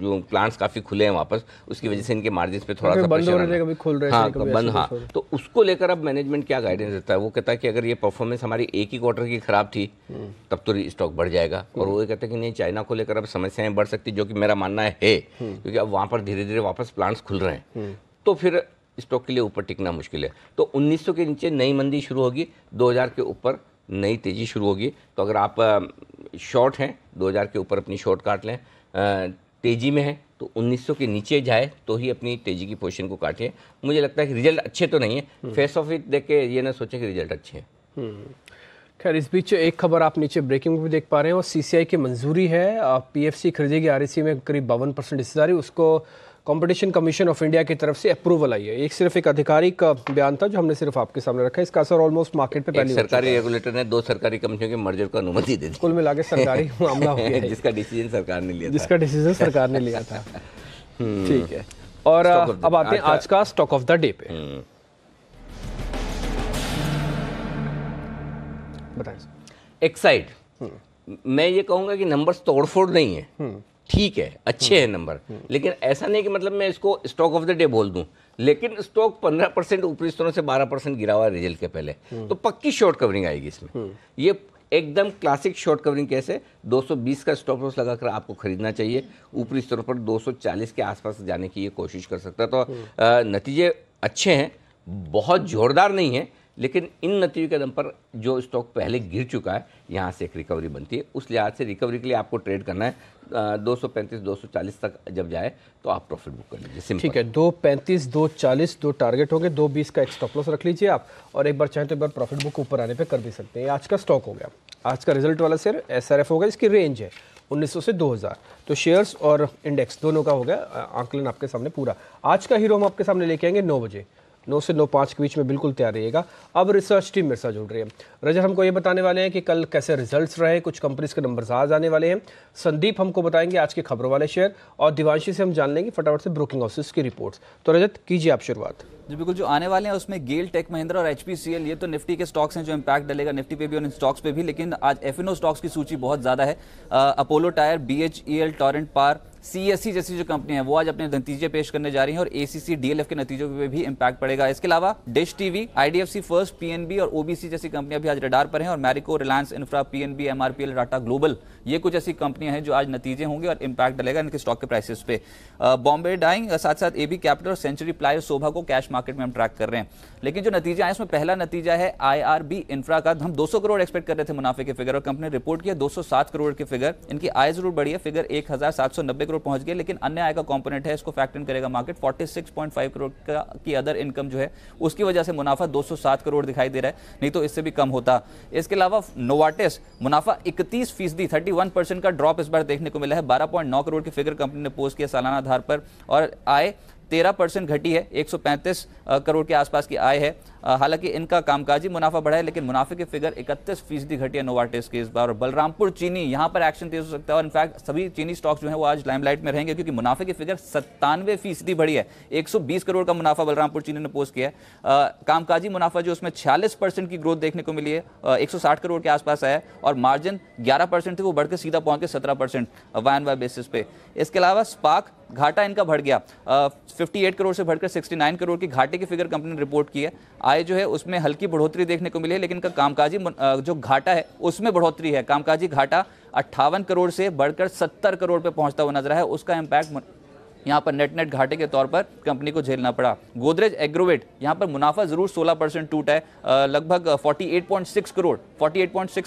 जो प्लांट्स काफ़ी खुले हैं वापस, उसकी वजह से इनके मार्जिन पे थोड़ा सा बंद हो रहे थे, कभी खुल रहे थे, कभी बंद। हाँ, तो उसको लेकर अब मैनेजमेंट क्या गाइडेंस देता है, वो कहता है कि अगर ये परफॉर्मेंस हमारी एक ही क्वार्टर की खराब थी तब तो स्टॉक बढ़ जाएगा, और वो ये कहते हैं कि नहीं, चाइना को लेकर अब समस्याएं बढ़ सकती, जो कि मेरा मानना है क्योंकि अब वहाँ पर धीरे धीरे वापस प्लांट्स खुल रहे हैं, तो फिर स्टॉक के लिए ऊपर टिकना मुश्किल है। तो 1900 के नीचे नई मंदी शुरू होगी, 2000 के ऊपर नई तेज़ी शुरू होगी। तो अगर आप शॉर्ट हैं 2000 के ऊपर अपनी शॉर्ट काट लें, तेज़ी में है तो 1900 के नीचे जाए तो ही अपनी तेज़ी की पोजीशन को काटें। मुझे लगता है कि रिजल्ट अच्छे तो नहीं है, फेस ऑफ इट देख के ये ना सोचें कि रिजल्ट अच्छे हैं। खैर, इस बीच एक खबर आप नीचे ब्रेकिंग में भी देख पा रहे हैं, और सीसीआई की मंजूरी है, पीएफसी खरीदेगी आरईसी में करीब 52% हिस्सेदारी, उसको कंपटीशन कमीशन ऑफ इंडिया की तरफ से अप्रूवल आई है। एक सिर्फ एक आधिकारिक बयान था जो हमने सिर्फ आपके सामने रखा है, इसका असर ऑलमोस्ट मार्केट पे पहले सरकारी रेगुलेटर ने 2 सरकारी कंपनियों के मर्जर को अनुमति दे दी। कुल मिला के सरकारी मामला हो गया जिसका डिसीजन सरकार ने लिया था। जिसका डिसीजन सरकार ने लिया था। ठीक है, और अब आते हैं आज का स्टॉक ऑफ द डे पे। बताएं। एक्साइड, मैं ये कहूँगा कि नंबर्स तोड़फोड़ नहीं है, ठीक है, अच्छे हैं नंबर, लेकिन ऐसा नहीं कि मतलब मैं इसको स्टॉक ऑफ द डे बोल दूं। लेकिन स्टॉक 15% ऊपरी स्तरों से 12% गिरा हुआ रिजल्ट के पहले, तो पक्की शॉर्ट कवरिंग आएगी इसमें। ये एकदम क्लासिक शॉर्ट कवरिंग कैसे, 220 का स्टॉप लॉस लगाकर आपको खरीदना चाहिए, ऊपरी स्तरों पर 240 के आसपास जाने की ये कोशिश कर सकता है। तो नतीजे अच्छे हैं, बहुत जोरदार नहीं है, लेकिन इन नतीजों के दम पर जो स्टॉक पहले गिर चुका है, यहाँ से एक रिकवरी बनती है। उस लिहाज से रिकवरी के लिए आपको ट्रेड करना है 235 240 तक जब जाए तो आप प्रॉफिट बुक कर लीजिए। ठीक है, 235 240 दो टारगेट हो गए, 220 का एक स्टॉप लॉस रख लीजिए आप, और एक बार चाहें तो एक बार प्रॉफिट बुक ऊपर आने पे कर भी सकते हैं। आज का स्टॉक हो गया, आज का रिजल्ट वाला शेयर एसआरएफ होगा, इसकी रेंज है 1900 से 2000। तो शेयर्स और इंडेक्स दोनों का हो गया आंकलन आपके सामने पूरा। आज का हीरो हम आपके सामने लेके आएंगे 9 बजे, 9 से 9:05 के बीच में बिल्कुल तैयार रहिएगा। अब रिसर्च टीम मेरे साथ जुड़ रही है। रजत हमको ये बताने वाले हैं कि कल कैसे रिजल्ट्स रहे, कुछ कंपनीज के नंबर्स आज आने वाले हैं। संदीप हमको बताएंगे आज के खबरों वाले शेयर, और दिवांशी से हम जान लेंगे फटाफट से ब्रोकिंग हाउसेस की रिपोर्ट्स। तो रजत, कीजिए आप शुरुआत। जी बिल्कुल, जो आने वाले हैं उसमें गेल, टेक महिंद्रा और एचपीसीएल, ये तो निफ्टी के स्टॉक्स हैं जो इंपैक्ट डालेगा निफ्टी पे भी और इन स्टॉक्स पे भी। लेकिन आज एफएनओ स्टॉक्स की सूची बहुत ज्यादा है। अपोलो टायर, बीएचईएल, टॉरेंट पार, सीएससी जैसी जो कंपनी है वो आज अपने नतीजे पेश करने जा रही हैं, और एसीसी, डीएलएफ के नतीजों पे भी इंपैक्ट पड़ेगा। इसके अलावा dish TV, IDFC first, PNB और ओबीसी जैसी कंपनियां भी आज रडार पर हैं, और Marico, Reliance infra, PNB, MRPL, Tata global, ये कुछ ऐसी कंपनियां हैं जो आज नतीजे होंगे और इंपैक्ट डलेगा इनके स्टॉक के प्राइसेस पे। बॉम्बे डाइंग, साथ साथ एबी कैपिटल और सेंचुरी प्लाई और शोभा को कैश मार्केट में हम ट्रैक कर रहे हैं। लेकिन जो नतीजे आए उसमें पहला नतीजा है आईआरबी इंफ्रा का। हम 200 करोड़ एक्सपेक्ट कर रहे थे मुनाफे के फिगर, और कंपनी ने रिपोर्ट किया 207 करोड़ के फिगर। इनकी आय जरूर बढ़ी है, फिगर 1790 करोड़ पहुंच गए, लेकिन अन्य आय का कंपोनेंट है, इसको फैक्टर इन करेगा मार्केट। 46.5 करोड़ की अदर इनकम जो है उसकी वजह से मुनाफा 207 करोड़ दिखाई दे रहा है, नहीं तो इससे भी कम होता। इसके अलावा नोवार्टिस, मुनाफा 31%, 31% का ड्रॉप इस बार देखने को मिला है। 12.9 करोड़ के फिगर कंपनी ने पोस्ट किया सालाना आधार पर, और आय 13% घटी है, 135 करोड़ के आसपास की आय है। हालांकि इनका कामकाजी मुनाफा बढ़ा है, लेकिन मुनाफे के फिगर 31% घटी है नोवार्टिस के इस बार। और बलरामपुर चीनी, यहां पर एक्शन तेज हो सकता है, और इनफैक्ट सभी चीनी स्टॉक्स जो है वो आज लाइमलाइट में रहेंगे, क्योंकि मुनाफे के फिगर 97% बढ़ी है। 120 करोड़ का मुनाफा बलरामपुर चीनी ने पोस्ट किया है। कामकाजी मुनाफा जो उसमें 46% की ग्रोथ देखने को मिली है, 160 करोड़ के आसपास आया, और मार्जिन 11% थे, वो बढ़कर सीधा पहुंच के 17% वाई बेसिस पे। इसके अलावा स्पार्क घाटा इनका बढ़ गया, 58 करोड़ से बढ़कर 69 करोड़ की घाटे की फिगर कंपनी ने रिपोर्ट की है। आय जो है उसमें हल्की बढ़ोतरी देखने को मिली है, लेकिन इनका कामकाजी जो घाटा है उसमें बढ़ोतरी है। कामकाजी घाटा 58 करोड़ से बढ़कर 70 करोड़ पे पहुंचता हुआ नजर आया है। उसका इम्पैक्ट यहाँ पर नेट घाटे के तौर पर कंपनी को झेलना पड़ा। गोदरेज एग्रोवेट यहाँ पर मुनाफा जरूर 16% टूटा है, लगभग 48.6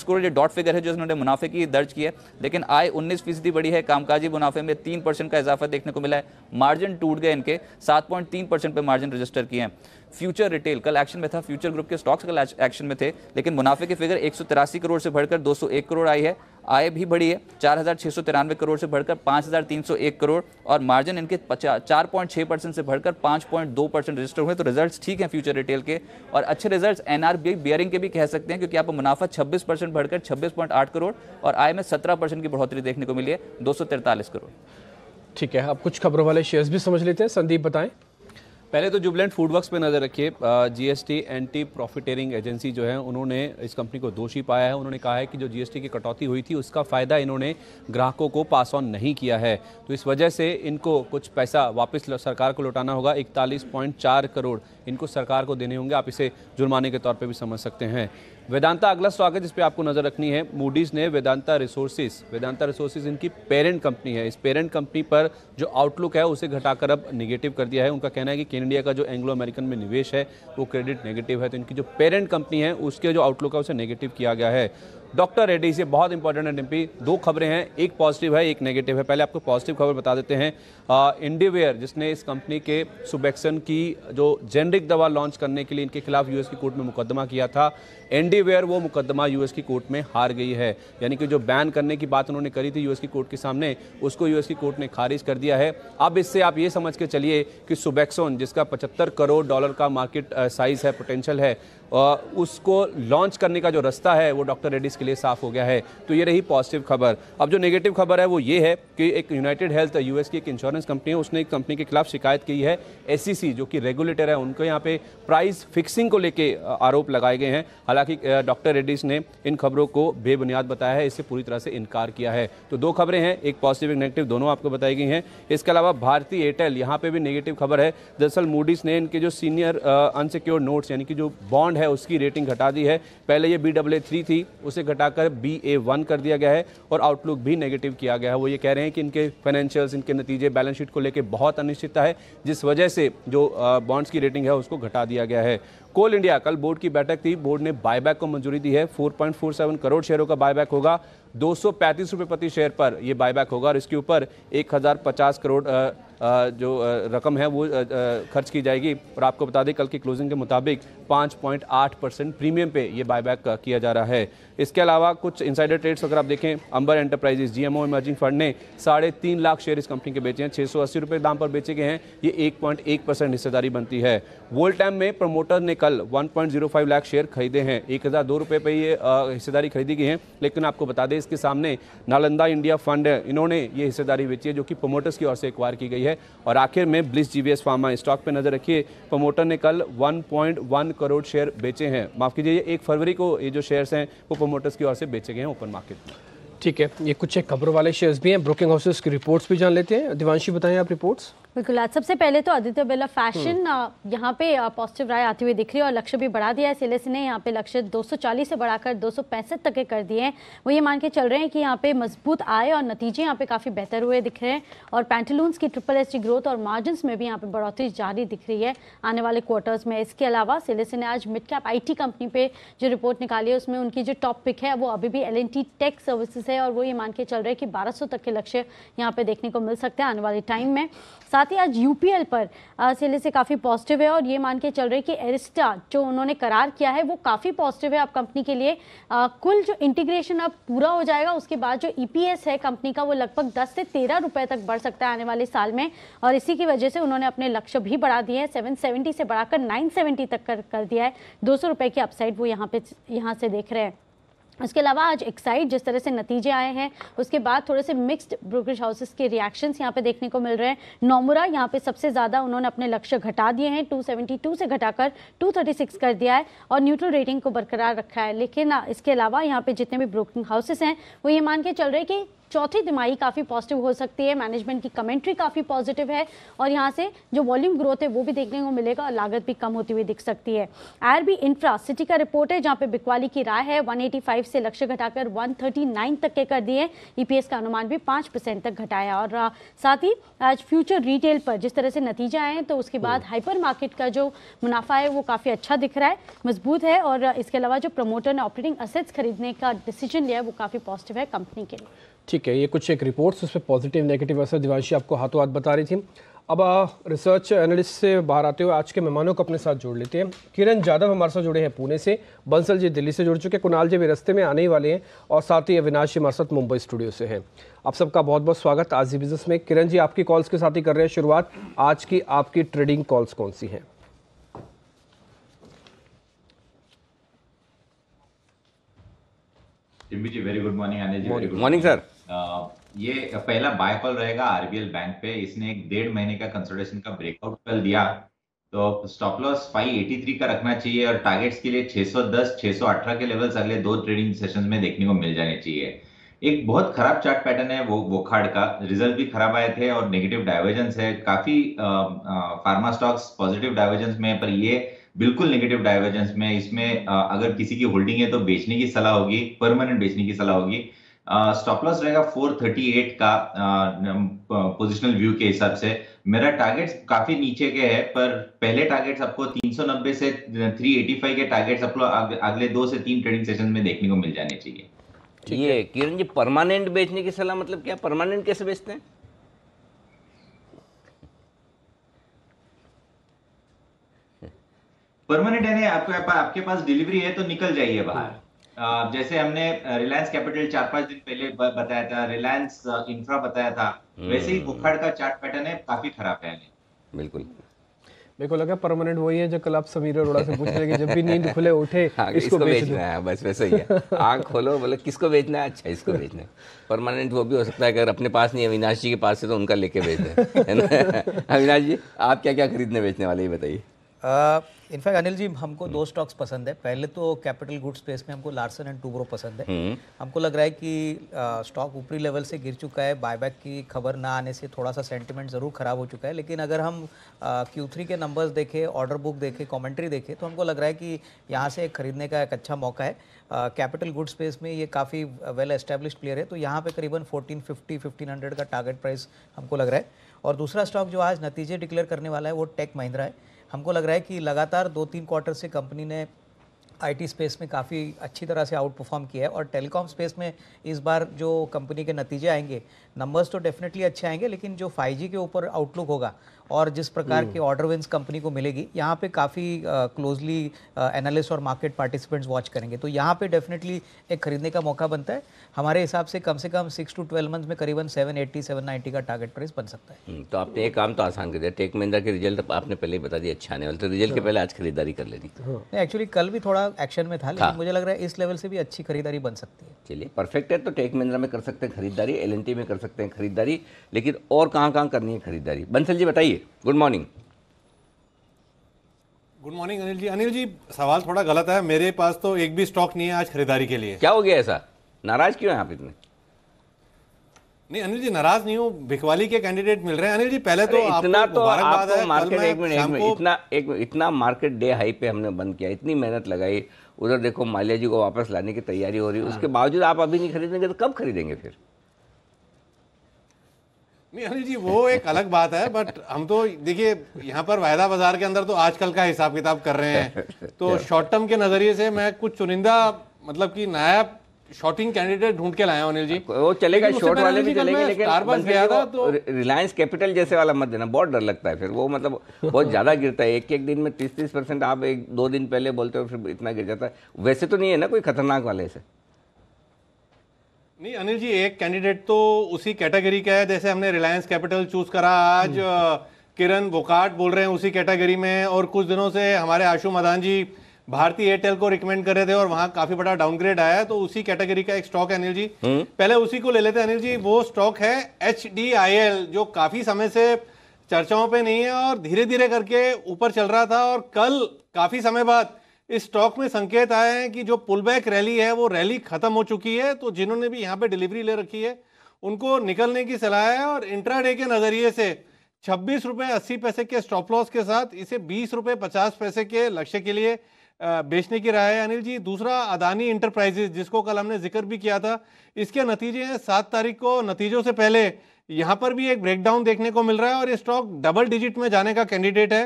करोड़ ये डॉट फिगर है जो उन्होंने मुनाफे की दर्ज की है, लेकिन आय 19% बढ़ी है। कामकाजी मुनाफे में 3% का इजाफा देखने को मिला है। मार्जिन टूट गए इनके, 7.3% पे मार्जिन रजिस्टर किए हैं। फ्यूचर रिटेल कल एक्शन में था, फ्यूचर ग्रुप के स्टॉक्स कल एक्शन में थे, लेकिन मुनाफे की फिगर 183 करोड़ से बढ़कर 201 करोड़ आई है। आय भी बढ़ी है, 4,693 करोड़ से बढ़कर 5,301 करोड़, और मार्जिन इनके 4.6% से बढ़कर 5.2% रजिस्टर हुए। तो रिजल्ट्स ठीक हैं फ्यूचर रिटेल के, और अच्छे रिजल्ट्स एनआरबी बियरिंग के भी कह सकते हैं, क्योंकि यहाँ पर मुनाफा 26% बढ़कर 26.8 करोड़ और आय में 17% की बढ़ोतरी देखने को मिली है, 243 करोड़। ठीक है, अब कुछ खबरों वाले शेयर्स भी समझ लेते हैं। संदीप बताएं। पहले तो जुबलेंट फूडवर्क्स पे नज़र रखिए। जीएसटी एंटी प्रॉफिटेरिंग एजेंसी जो है उन्होंने इस कंपनी को दोषी पाया है। उन्होंने कहा है कि जो जीएसटी की कटौती हुई थी उसका फ़ायदा इन्होंने ग्राहकों को पास ऑन नहीं किया है, तो इस वजह से इनको कुछ पैसा वापस सरकार को लौटाना होगा। 41.4 करोड़ इनको सरकार को देने होंगे। आप इसे जुर्माने के तौर पे भी समझ सकते हैं। वेदांता अगला स्टॉक है जिस पे आपको नजर रखनी है। मूडीज ने वेदांता रिसोर्सेज इनकी पेरेंट कंपनी है। इस पेरेंट कंपनी पर जो आउटलुक है उसे घटाकर अब निगेटिव कर दिया है। उनका कहना है कि केन इंडिया का जो एंग्लो अमेरिकन में निवेश है वो क्रेडिट नेगेटिव है, तो इनकी जो पेरेंट कंपनी है उसके जो आउटलुक है उसे नेगेटिव किया गया है। डॉक्टर रेड्डीज, ये बहुत इंपॉर्टेंट है डिम्पी, दो खबरें हैं, एक पॉजिटिव है एक नेगेटिव है। पहले आपको पॉजिटिव खबर बता देते हैं। इंडिवेयर जिसने इस कंपनी के सुबेक्सन की जो जेनरिक दवा लॉन्च करने के लिए इनके खिलाफ यूएस की कोर्ट में मुकदमा किया था, इंडिवेयर वो मुकदमा यूएस की कोर्ट में हार गई है। यानी कि जो बैन करने की बात उन्होंने करी थी यूएस की कोर्ट के सामने, उसको यूएस की कोर्ट ने खारिज कर दिया है। अब इससे आप ये समझ के चलिए कि सुबेक्सोन जिसका $75 करोड़ का मार्केट साइज है, पोटेंशियल है, उसको लॉन्च करने का जो रास्ता है वो डॉक्टर रेड्डीज के लिए साफ हो गया है। तो ये रही पॉजिटिव खबर। अब जो नेगेटिव खबर है वो ये है कि एक यूनाइटेड हेल्थ यूएस की एक इंश्योरेंस कंपनी है, उसने एक कंपनी के खिलाफ शिकायत की है। एसईसी जो कि रेगुलेटर है, उनको यहाँ पे प्राइस फिक्सिंग को लेके आरोप लगाए गए हैं। हालांकि डॉक्टर रेड्डीज ने इन खबरों को बेबुनियाद बताया है, इससे पूरी तरह से इनकार किया है। तो दो खबरें हैं, एक पॉजिटिव एक नेगेटिव, दोनों आपको बताई गई हैं। इसके अलावा भारतीय एयरटेल, यहाँ पे भी नेगेटिव खबर है। दरअसल मूडीज ने इनके जो सीनियर अनसिक्योर्ड नोट्स यानी कि जो बॉन्ड है उसकी रेटिंग घटा दी है। पहले ये Baa3 थी, उसे घटाकर Ba1 कर दिया गया है, और आउटलुक भी नेगेटिव किया गया है। वो ये कह रहे हैं कि इनके फाइनेंशियल्स, इनके नतीजे, बैलेंस शीट को लेकर बहुत अनिश्चितता है, जिस वजह से जो बॉन्ड्स की रेटिंग है उसको घटा दिया गया है। कोल इंडिया, कल बोर्ड की बैठक थी, बोर्ड ने बायबैक को मंजूरी दी है। 4.47 करोड़ शेयरों का बायबैक होगा, 235 रुपये प्रति शेयर पर यह बायबैक होगा, और इसके ऊपर 1050 करोड़ जो रकम है वो खर्च की जाएगी। और आपको बता दें कल की क्लोजिंग के मुताबिक 5.8% प्रीमियम पे ये बायबैक किया जा रहा है। इसके अलावा कुछ इनसाइडर ट्रेड्स अगर आप देखें, अंबर एंटरप्राइजेज जीएमओ इमर्जिंग फंड ने 3.5 लाख शेयर इस कंपनी के बेचे हैं, 680 रुपये दाम पर बेचे गए हैं। ये 1.1% हिस्सेदारी बनती है। वोल्टैम में प्रमोटर ने कल 1.05 लाख शेयर खरीदे हैं, 1002 रुपये पर ये हिस्सेदारी खरीदी गई है। लेकिन आपको बता दें इसके सामने नालंदा इंडिया फंड है, इन्होंने ये हिस्सेदारी बेची है जो कि प्रमोटर्स की ओर से एक्वायर की गई है। और आखिर में ब्लिस जीवीएस फार्मा स्टॉक पे नजर रखिए। प्रमोटर ने कल 1.1 करोड़ शेयर बेचे हैं, माफ कीजिए 1 फरवरी को ये जो शेयर्स हैं वो प्रमोटर्स की ओर से बेचे गए हैं ओपन मार्केट में। ठीक है, ये कुछ एक खबरों वाले शेयर्स भी हैं। ब्रोकिंग हाउसेस की रिपोर्ट्स भी जान लेते हैं। दिवांशी बताएं आप रिपोर्ट्स। बिल्कुल, आज सबसे पहले तो आदित्य बिरला फैशन यहाँ पे पॉजिटिव राय आती हुई दिख रही है और लक्ष्य भी बढ़ा दिया है। सीएलएसए ने यहाँ पे लक्ष्य 240 से बढ़ाकर 265 तक के कर दिए हैं। वो ये मान के चल रहे हैं कि यहाँ पे मजबूत आय और नतीजे यहाँ पे काफ़ी बेहतर हुए दिख रहे हैं, और पैंटालून्स की SSS की ग्रोथ और मार्जिन में भी यहाँ पे बढ़ोतरी जारी दिख रही है आने वाले क्वार्टर्स में। इसके अलावा सीएलएसए ने आज मिड कैप IT कंपनी पे जो रिपोर्ट निकाली है उसमें उनकी जो टॉप पिक है वो अभी भी L&T टेक सर्विसेज है, और वो ये मान के चल रहे हैं कि 1200 तक के लक्ष्य यहाँ पे देखने को मिल सकते हैं आने वाले टाइम में। साथ ही आज यूपीएल पर सीएलएसए काफ़ी पॉजिटिव है, और ये मान के चल रहे हैं कि एरिस्टा जो उन्होंने करार किया है वो काफ़ी पॉजिटिव है अब कंपनी के लिए। कुल जो इंटीग्रेशन अब पूरा हो जाएगा उसके बाद जो EPS है कंपनी का वो लगभग 10 से 13 रुपए तक बढ़ सकता है आने वाले साल में, और इसी की वजह से उन्होंने अपने लक्ष्य भी बढ़ा दिए हैं। 770 से बढ़ाकर 970 तक कर दिया है। 200 रुपये की अपसाइड वो यहाँ से देख रहे हैं। उसके अलावा आज एक्साइड जिस तरह से नतीजे आए हैं उसके बाद थोड़े से मिक्स्ड ब्रोकरेज हाउसेस के रिएक्शंस यहाँ पे देखने को मिल रहे हैं। नोमुरा यहाँ पे सबसे ज़्यादा उन्होंने अपने लक्ष्य घटा दिए हैं, 272 से घटाकर 236 कर दिया है, और न्यूट्रल रेटिंग को बरकरार रखा है। लेकिन इसके अलावा यहाँ पे जितने भी ब्रोकरेज हाउसेस हैं वो ये मान के चल रहे हैं कि चौथी तिमाही काफ़ी पॉजिटिव हो सकती है, मैनेजमेंट की कमेंट्री काफ़ी पॉजिटिव है और यहाँ से जो वॉल्यूम ग्रोथ है वो भी देखने को मिलेगा और लागत भी कम होती हुई दिख सकती है। आरबी इंफ्रा सिटी का रिपोर्ट है जहाँ पे बिकवाली की राय है, 185 से लक्ष्य घटाकर 139 तक के कर दिए। ईपीएस का अनुमान भी 5% तक घटाया और साथ ही आज फ्यूचर रिटेल पर जिस तरह से नतीजे आए तो उसके बाद हाइपर मार्केट का जो मुनाफा है वो काफ़ी अच्छा दिख रहा है, मजबूत है और इसके अलावा जो प्रमोटर ने ऑपरेटिंग असेट्स खरीदने का डिसीजन लिया है वो काफ़ी पॉजिटिव है कंपनी के लिए। ठीक है, ये कुछ एक रिपोर्ट्स उस पर पॉजिटिव नेगेटिव असर दिवांशी आपको हाथों हाथ बता रही थी। अब रिसर्च एनालिस्ट से बाहर आते हुए आज के मेहमानों को अपने साथ जोड़ लेते हैं। किरण जाधव हमारे साथ जुड़े हैं पुणे से, बंसल जी दिल्ली से जुड़ चुके, कुणाल जी भी रास्ते में आने ही वाले हैं और साथ ही अविनाश जी हमारे साथ मुंबई स्टूडियो से हैं। आप सबका बहुत बहुत स्वागत आज बिजनेस में। किरण जी आपकी कॉल्स के साथ ही कर रहे हैं शुरुआत। आज की आपकी ट्रेडिंग कॉल्स कौन सी हैं? जी very good morning Anil ji. Good morning sir. ये पहला बाय कॉल रहेगा आरबीएल बैंक पे। इसने एक 1.5 महीने का कंसोलिडेशन का ब्रेकआउट कल दिया, तो स्टॉप लॉस 583 का रखना चाहिए और टारगेट्स के लिए 610 618 के लेवल्स अगले 2 ट्रेडिंग सेशंस में देखने को मिल जाने चाहिए। एक बहुत खराब चार्ट पैटर्न है वो खाड़ का, रिजल्ट भी खराब आए थे और नेगेटिव डाइवर्जेंस है। काफी फार्मा स्टॉक्स पॉजिटिव डाइवर्जेंस में है पर ये बिल्कुल नेगेटिव डाइवर्जेंस में। इसमें अगर किसी की होल्डिंग है तो बेचने की सलाह होगी, परमानेंट बेचने की सलाह होगी। स्टॉप लॉस रहेगा 438 का पोजिशनल व्यू के हिसाब से। मेरा टारगेट्स काफी नीचे के है पर पहले टारगेट्स आपको 390 से 385 के टारगेट्स आपको अगले 2 से 3 ट्रेडिंग सेशन में देखने को मिल जाने चाहिए। ये किरण जी परमानेंट बेचने की सलाह मतलब क्या? परमानेंट कैसे बेचते हैं? परमानेंट है ना, आपके पास डिलीवरी है तो निकल जाइए बाहर। जैसे हमने रिलायंस कैपिटल 4-5 दिन पहले बताया था, रिलायंस इंफ्रा बताया था, वैसे ही बुखाड़ का चार्ट पैटर्न है, काफी खराब है। बिल्कुल मेरे को लगा परमानेंट वही है जो कल आप समीर अरोड़ा से पूछ रहे कि जब भी नींद खुले उठे हाँ, इसको बेचना है, बस वैसे ही है। आँख खोलो बोले किसको बेचना है, अच्छा इसको बेचना है। परमानेंट वो भी हो सकता है अगर अपने पास नहीं, अविनाश जी के पास है तो उनका लेके बेच दें, है ना? अविनाश जी आप क्या क्या खरीदने बेचने वाले ये बताइए। इनफैक्ट अनिल जी हमको 2 स्टॉक्स पसंद है। पहले तो कैपिटल गुड्स स्पेस में हमको लार्सन एंड टूब्रो पसंद है। हमको लग रहा है कि स्टॉक ऊपरी लेवल से गिर चुका है, बायबैक की खबर ना आने से थोड़ा सा सेंटिमेंट ज़रूर खराब हो चुका है। लेकिन अगर हम Q3 के नंबर्स देखें, ऑर्डर बुक देखें, कमेंट्री देखें तो हमको लग रहा है कि यहाँ से खरीदने का एक अच्छा मौका है। कैपिटल गुड्स स्पेस में ये काफ़ी वेल एस्टेब्लिश्ड प्लेयर है, तो यहाँ पे करीबन 1450-1500 का टारगेट प्राइस हमको लग रहा है। और दूसरा स्टॉक जो आज नतीजे डिक्लेयर करने वाला है वो टेक महिंद्रा है। हमको लग रहा है कि लगातार 2-3 क्वार्टर से कंपनी ने आईटी स्पेस में काफ़ी अच्छी तरह से आउट परफॉर्म किया है और टेलीकॉम स्पेस में इस बार जो कंपनी के नतीजे आएंगे, नंबर्स तो डेफिनेटली अच्छे आएंगे, लेकिन जो 5G के ऊपर आउटलुक होगा और जिस प्रकार के ऑर्डर विंस कंपनी को मिलेगी, यहाँ पे काफ़ी क्लोजली एनालिस्ट और मार्केट पार्टिसिपेंट्स वॉच करेंगे। तो यहाँ पे डेफिनेटली एक खरीदने का मौका बनता है। हमारे हिसाब से कम 6 to 12 मंथ में करीबन 780-790 का टारगेट प्राइस बन सकता है। तो आपने एक काम तो आसान कर दिया, टेक महिंद्रा के रिजल्ट आपने पहले ही बता दिया अच्छा आने वाले, तो रिजल्ट के पहले आज खरीदारी कर लेनी। नहीं, एक्चुअली कल भी थोड़ा एक्शन में था, लेकिन मुझे लग रहा है इस लेवल से भी अच्छी खरीदारी बन सकती है। चलिए परफेक्ट है, तो टेक महिंद्रा में कर सकते हैं खरीदारी, एल&टी में कर सकते हैं खरीदारी, लेकिन और कहाँ करनी है खरीदारी? बंसल जी बताइए। Good morning. Good morning Anil ji. Anil ji सवाल थोड़ा गलत है, मेरे पास तो एक भी स्टॉक नहीं है आज खरीदारी के लिए। क्या हो गया ऐसा, नाराज क्यों हैं आप इतने? नहीं अनिल जी नाराज नहीं हूँ, भिखवाली के कैंडिडेट मिल रहे हैं। अनिल जी पहले तो इतना तो मुबारकबाद है। मार्केट इतना मार्केट डे हाई पे हमने बंद किया, इतनी मेहनत लगाई, उधर देखो माल्या जी को वापस लाने की तैयारी हो रही है, उसके बावजूद आप अभी नहीं खरीदेंगे तो कब खरीदेंगे फिर? नहीं अनिल जी वो एक अलग बात है, बट हम तो देखिए यहाँ पर वायदा बाजार के अंदर तो आजकल का हिसाब किताब कर रहे हैं, तो शॉर्ट टर्म के नजरिए से मैं कुछ चुनिंदा मतलब कि नया शॉर्टिंग कैंडिडेट ढूंढ के लाया हूं अनिल जी। वो चलेगा, शॉर्ट वाले भी चलेंगे, लेकिन स्टारबक्स गया था तो रिलायंस कैपिटल जैसे वाला मत देना, बहुत डर लगता है फिर वो, मतलब बहुत ज्यादा गिरता है। एक दिन में 30-30% आप 1-2 दिन पहले बोलते हो फिर इतना गिर जाता है। वैसे तो नहीं है ना कोई खतरनाक वाले से? नहीं अनिल जी एक कैंडिडेट तो उसी कैटेगरी का है, जैसे हमने रिलायंस कैपिटल चूज करा, आज किरण वोकाट बोल रहे हैं उसी कैटेगरी में, और कुछ दिनों से हमारे आशु मदान जी भारतीय एयरटेल को रिकमेंड कर रहे थे और वहां काफी बड़ा डाउनग्रेड आया, तो उसी कैटेगरी का एक स्टॉक है अनिल जी। पहले उसी को ले लेते हैं अनिल जी। वो स्टॉक है HDIL, जो काफी समय से चर्चाओं पे नहीं है और धीरे धीरे करके ऊपर चल रहा था, और कल काफी समय बाद इस स्टॉक में संकेत आए हैं कि जो पुल बैक रैली है वो रैली खत्म हो चुकी है। तो जिन्होंने भी यहाँ पे डिलीवरी ले रखी है उनको निकलने की सलाह है और इंट्राडे के नजरिए से 26 रुपए 80 पैसे के स्टॉप लॉस के साथ इसे 20 रुपए 50 पैसे के लक्ष्य के लिए बेचने की राय है अनिल जी। दूसरा अदानी इंटरप्राइजेज, जिसको कल हमने जिक्र भी किया था, इसके नतीजे हैं 7 तारीख को। नतीजों से पहले यहां पर भी एक ब्रेकडाउन देखने को मिल रहा है और ये स्टॉक डबल डिजिट में जाने का कैंडिडेट है।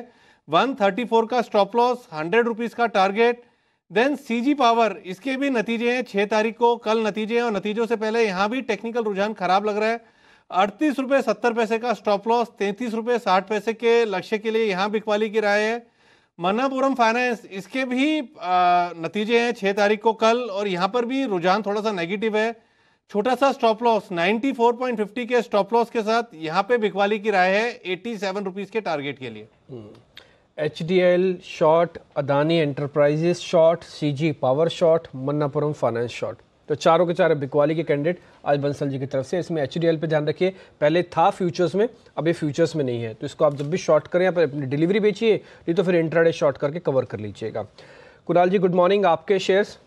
134 का स्टॉप लॉस, 100 रुपीज का टारगेट। देन सीजी पावर, इसके भी नतीजे हैं 6 तारीख को, कल नतीजे हैं और नतीजों से पहले यहां भी टेक्निकल रुझान खराब लग रहा है। 38 रुपए 70 पैसे का स्टॉप लॉस, 33 रुपए 60 पैसे के लक्ष्य के लिए यहां बिकवाली की राय है। मन्नापुरम फाइनेंस, इसके भी नतीजे हैं 6 तारीख को कल और यहां पर भी रुझान थोड़ा सा नेगेटिव है। छोटा सा स्टॉप लॉस 94.50 के स्टॉप लॉस के साथ यहां पे बिकवाली की राय है 87 रुपीज के टारगेट के लिए। HDL short, Adani enterprises short, CG power short, Manappuram finance short, तो चारों के चारों बिकवाली के कैंडिडेट आज बंसल जी की तरफ से। इसमें HDL पे ध्यान रखिए, पहले था फ्यूचर्स में, अभी फ्यूचर्स में नहीं है, तो इसको आप जब भी शॉर्ट करें आप अपनी डिलीवरी बेचिए, नहीं तो फिर इंट्राडे शॉर्ट करके कवर कर लीजिएगा। कुणाल जी गुड मॉर्निंग, आपके शेयर्स?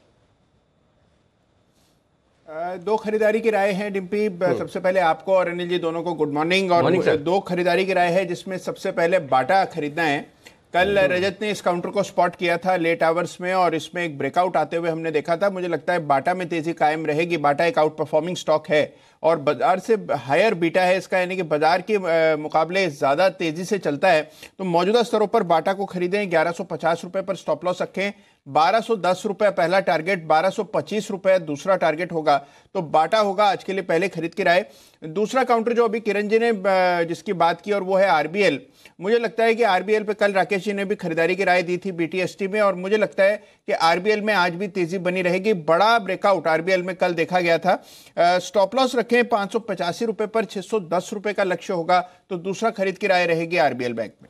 दो खरीदारी की राय है डिम्पी। सबसे पहले आपको और अनिल जी दोनों को गुड मॉर्निंग। और दो खरीदारी की राय है जिसमें सबसे पहले बाटा खरीदना है। कल रजत ने इस काउंटर को स्पॉट किया था लेट आवर्स में और इसमें एक ब्रेकआउट आते हुए हमने देखा था। मुझे लगता है बाटा में तेजी कायम रहेगी। बाटा एक आउट परफॉर्मिंग स्टॉक है और बाजार से हायर बीटा है इसका, यानी कि बाजार के मुकाबले ज्यादा तेजी से चलता है। तो मौजूदा स्तरों पर बाटा को खरीदें, 1150 रुपए पर स्टॉप लॉस रखें, 1210 रुपए पहला टारगेट, 1225 रुपए दूसरा टारगेट होगा। तो बाटा होगा आज के लिए पहले खरीद की राय। दूसरा काउंटर जो अभी किरण जी ने जिसकी बात की और वो है आरबीएल। मुझे लगता है कि आरबीएल पे कल राकेश जी ने भी खरीदारी की राय दी थी बीटीएसटी में और मुझे लगता है कि आरबीएल में आज भी तेजी बनी रहेगी। बड़ा ब्रेकआउट आरबीएल में कल देखा गया था। स्टॉप लॉस रखें 585 रुपए पर, 610 रुपए का लक्ष्य होगा। तो दूसरा खरीद की राय रहेगी आरबीएल बैंक में।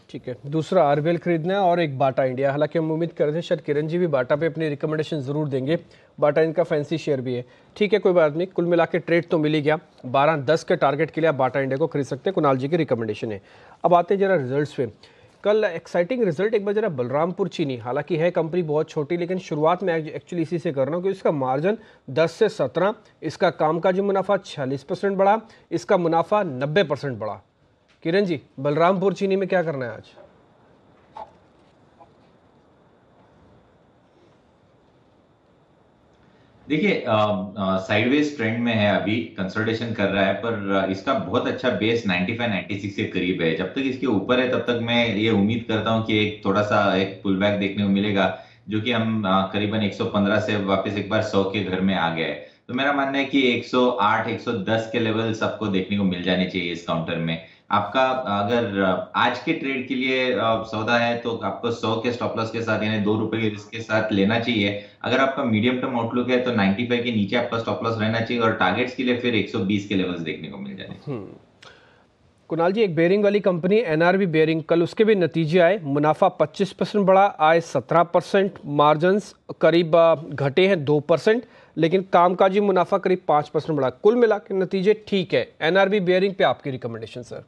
ठीक है, दूसरा आरबीएल खरीदना है और एक बाटा इंडिया। हालांकि हम उम्मीद कर रहे थे शायद किरण जी भी बाटा पे अपनी रिकमेंडेशन जरूर देंगे, बाटा इनका फैंसी शेयर भी है। ठीक है, कोई बात नहीं, कुल मिला के ट्रेड तो मिल ही गया। 12-10 के टारगेट के लिए आप बाटा इंडिया को खरीद सकते हैं, कुणाल जी की रिकमेंडेशन है। अब आते हैं जरा रिजल्ट्स पे। कल एक्साइटिंग रिजल्ट एक बार जरा बलरामपुर चीनी, हालांकि है कंपनी बहुत छोटी, लेकिन शुरुआत में एक्चुअली इसी से कर रहा हूँ कि इसका मार्जिन 10 से 17, इसका कामकाजी मुनाफा 46% बढ़ा, इसका मुनाफा 90% बढ़ा। किरण जी, बलरामपुर चीनी में क्या करना है आज? देखिए साइडवेज ट्रेंड में है, अभी कंसोलिडेशन कर रहा है, पर इसका बहुत अच्छा बेस 95-96 के करीब है। जब तक इसके ऊपर है तब तक मैं ये उम्मीद करता हूं कि एक थोड़ा सा एक पुल बैक देखने को मिलेगा, जो कि हम करीबन 115 से वापस एक बार 100 के घर में आ गए। तो मेरा मानना है कि 108-110 के लेवल सबको देखने को मिल जाने चाहिए इस काउंटर में। आपका अगर आज के ट्रेड के लिए सौदा है तो आपको 100 के स्टॉप लॉस के साथ यानी 2 रुपए के रिस्क के साथ लेना चाहिए। अगर आपका मीडियम टर्म आउटलुक है तो 95 के नीचे आपका स्टॉप लॉस रहना चाहिए और टारगेट्स के लिए फिर 120 के लेवल्स देखने को मिल जाने। कुणाल जी, एक बेयरिंग वाली कंपनी एनआरबी बेयरिंग, कल उसके भी नतीजे आए। मुनाफा 25% बढ़ा, आय 17%, मार्जिन करीब घटे हैं 2%, लेकिन कामकाजी मुनाफा करीब 5% बढ़ा। कुल मिला के नतीजे ठीक है। एनआरबी बेयरिंग पे आपकी रिकमेंडेशन सर?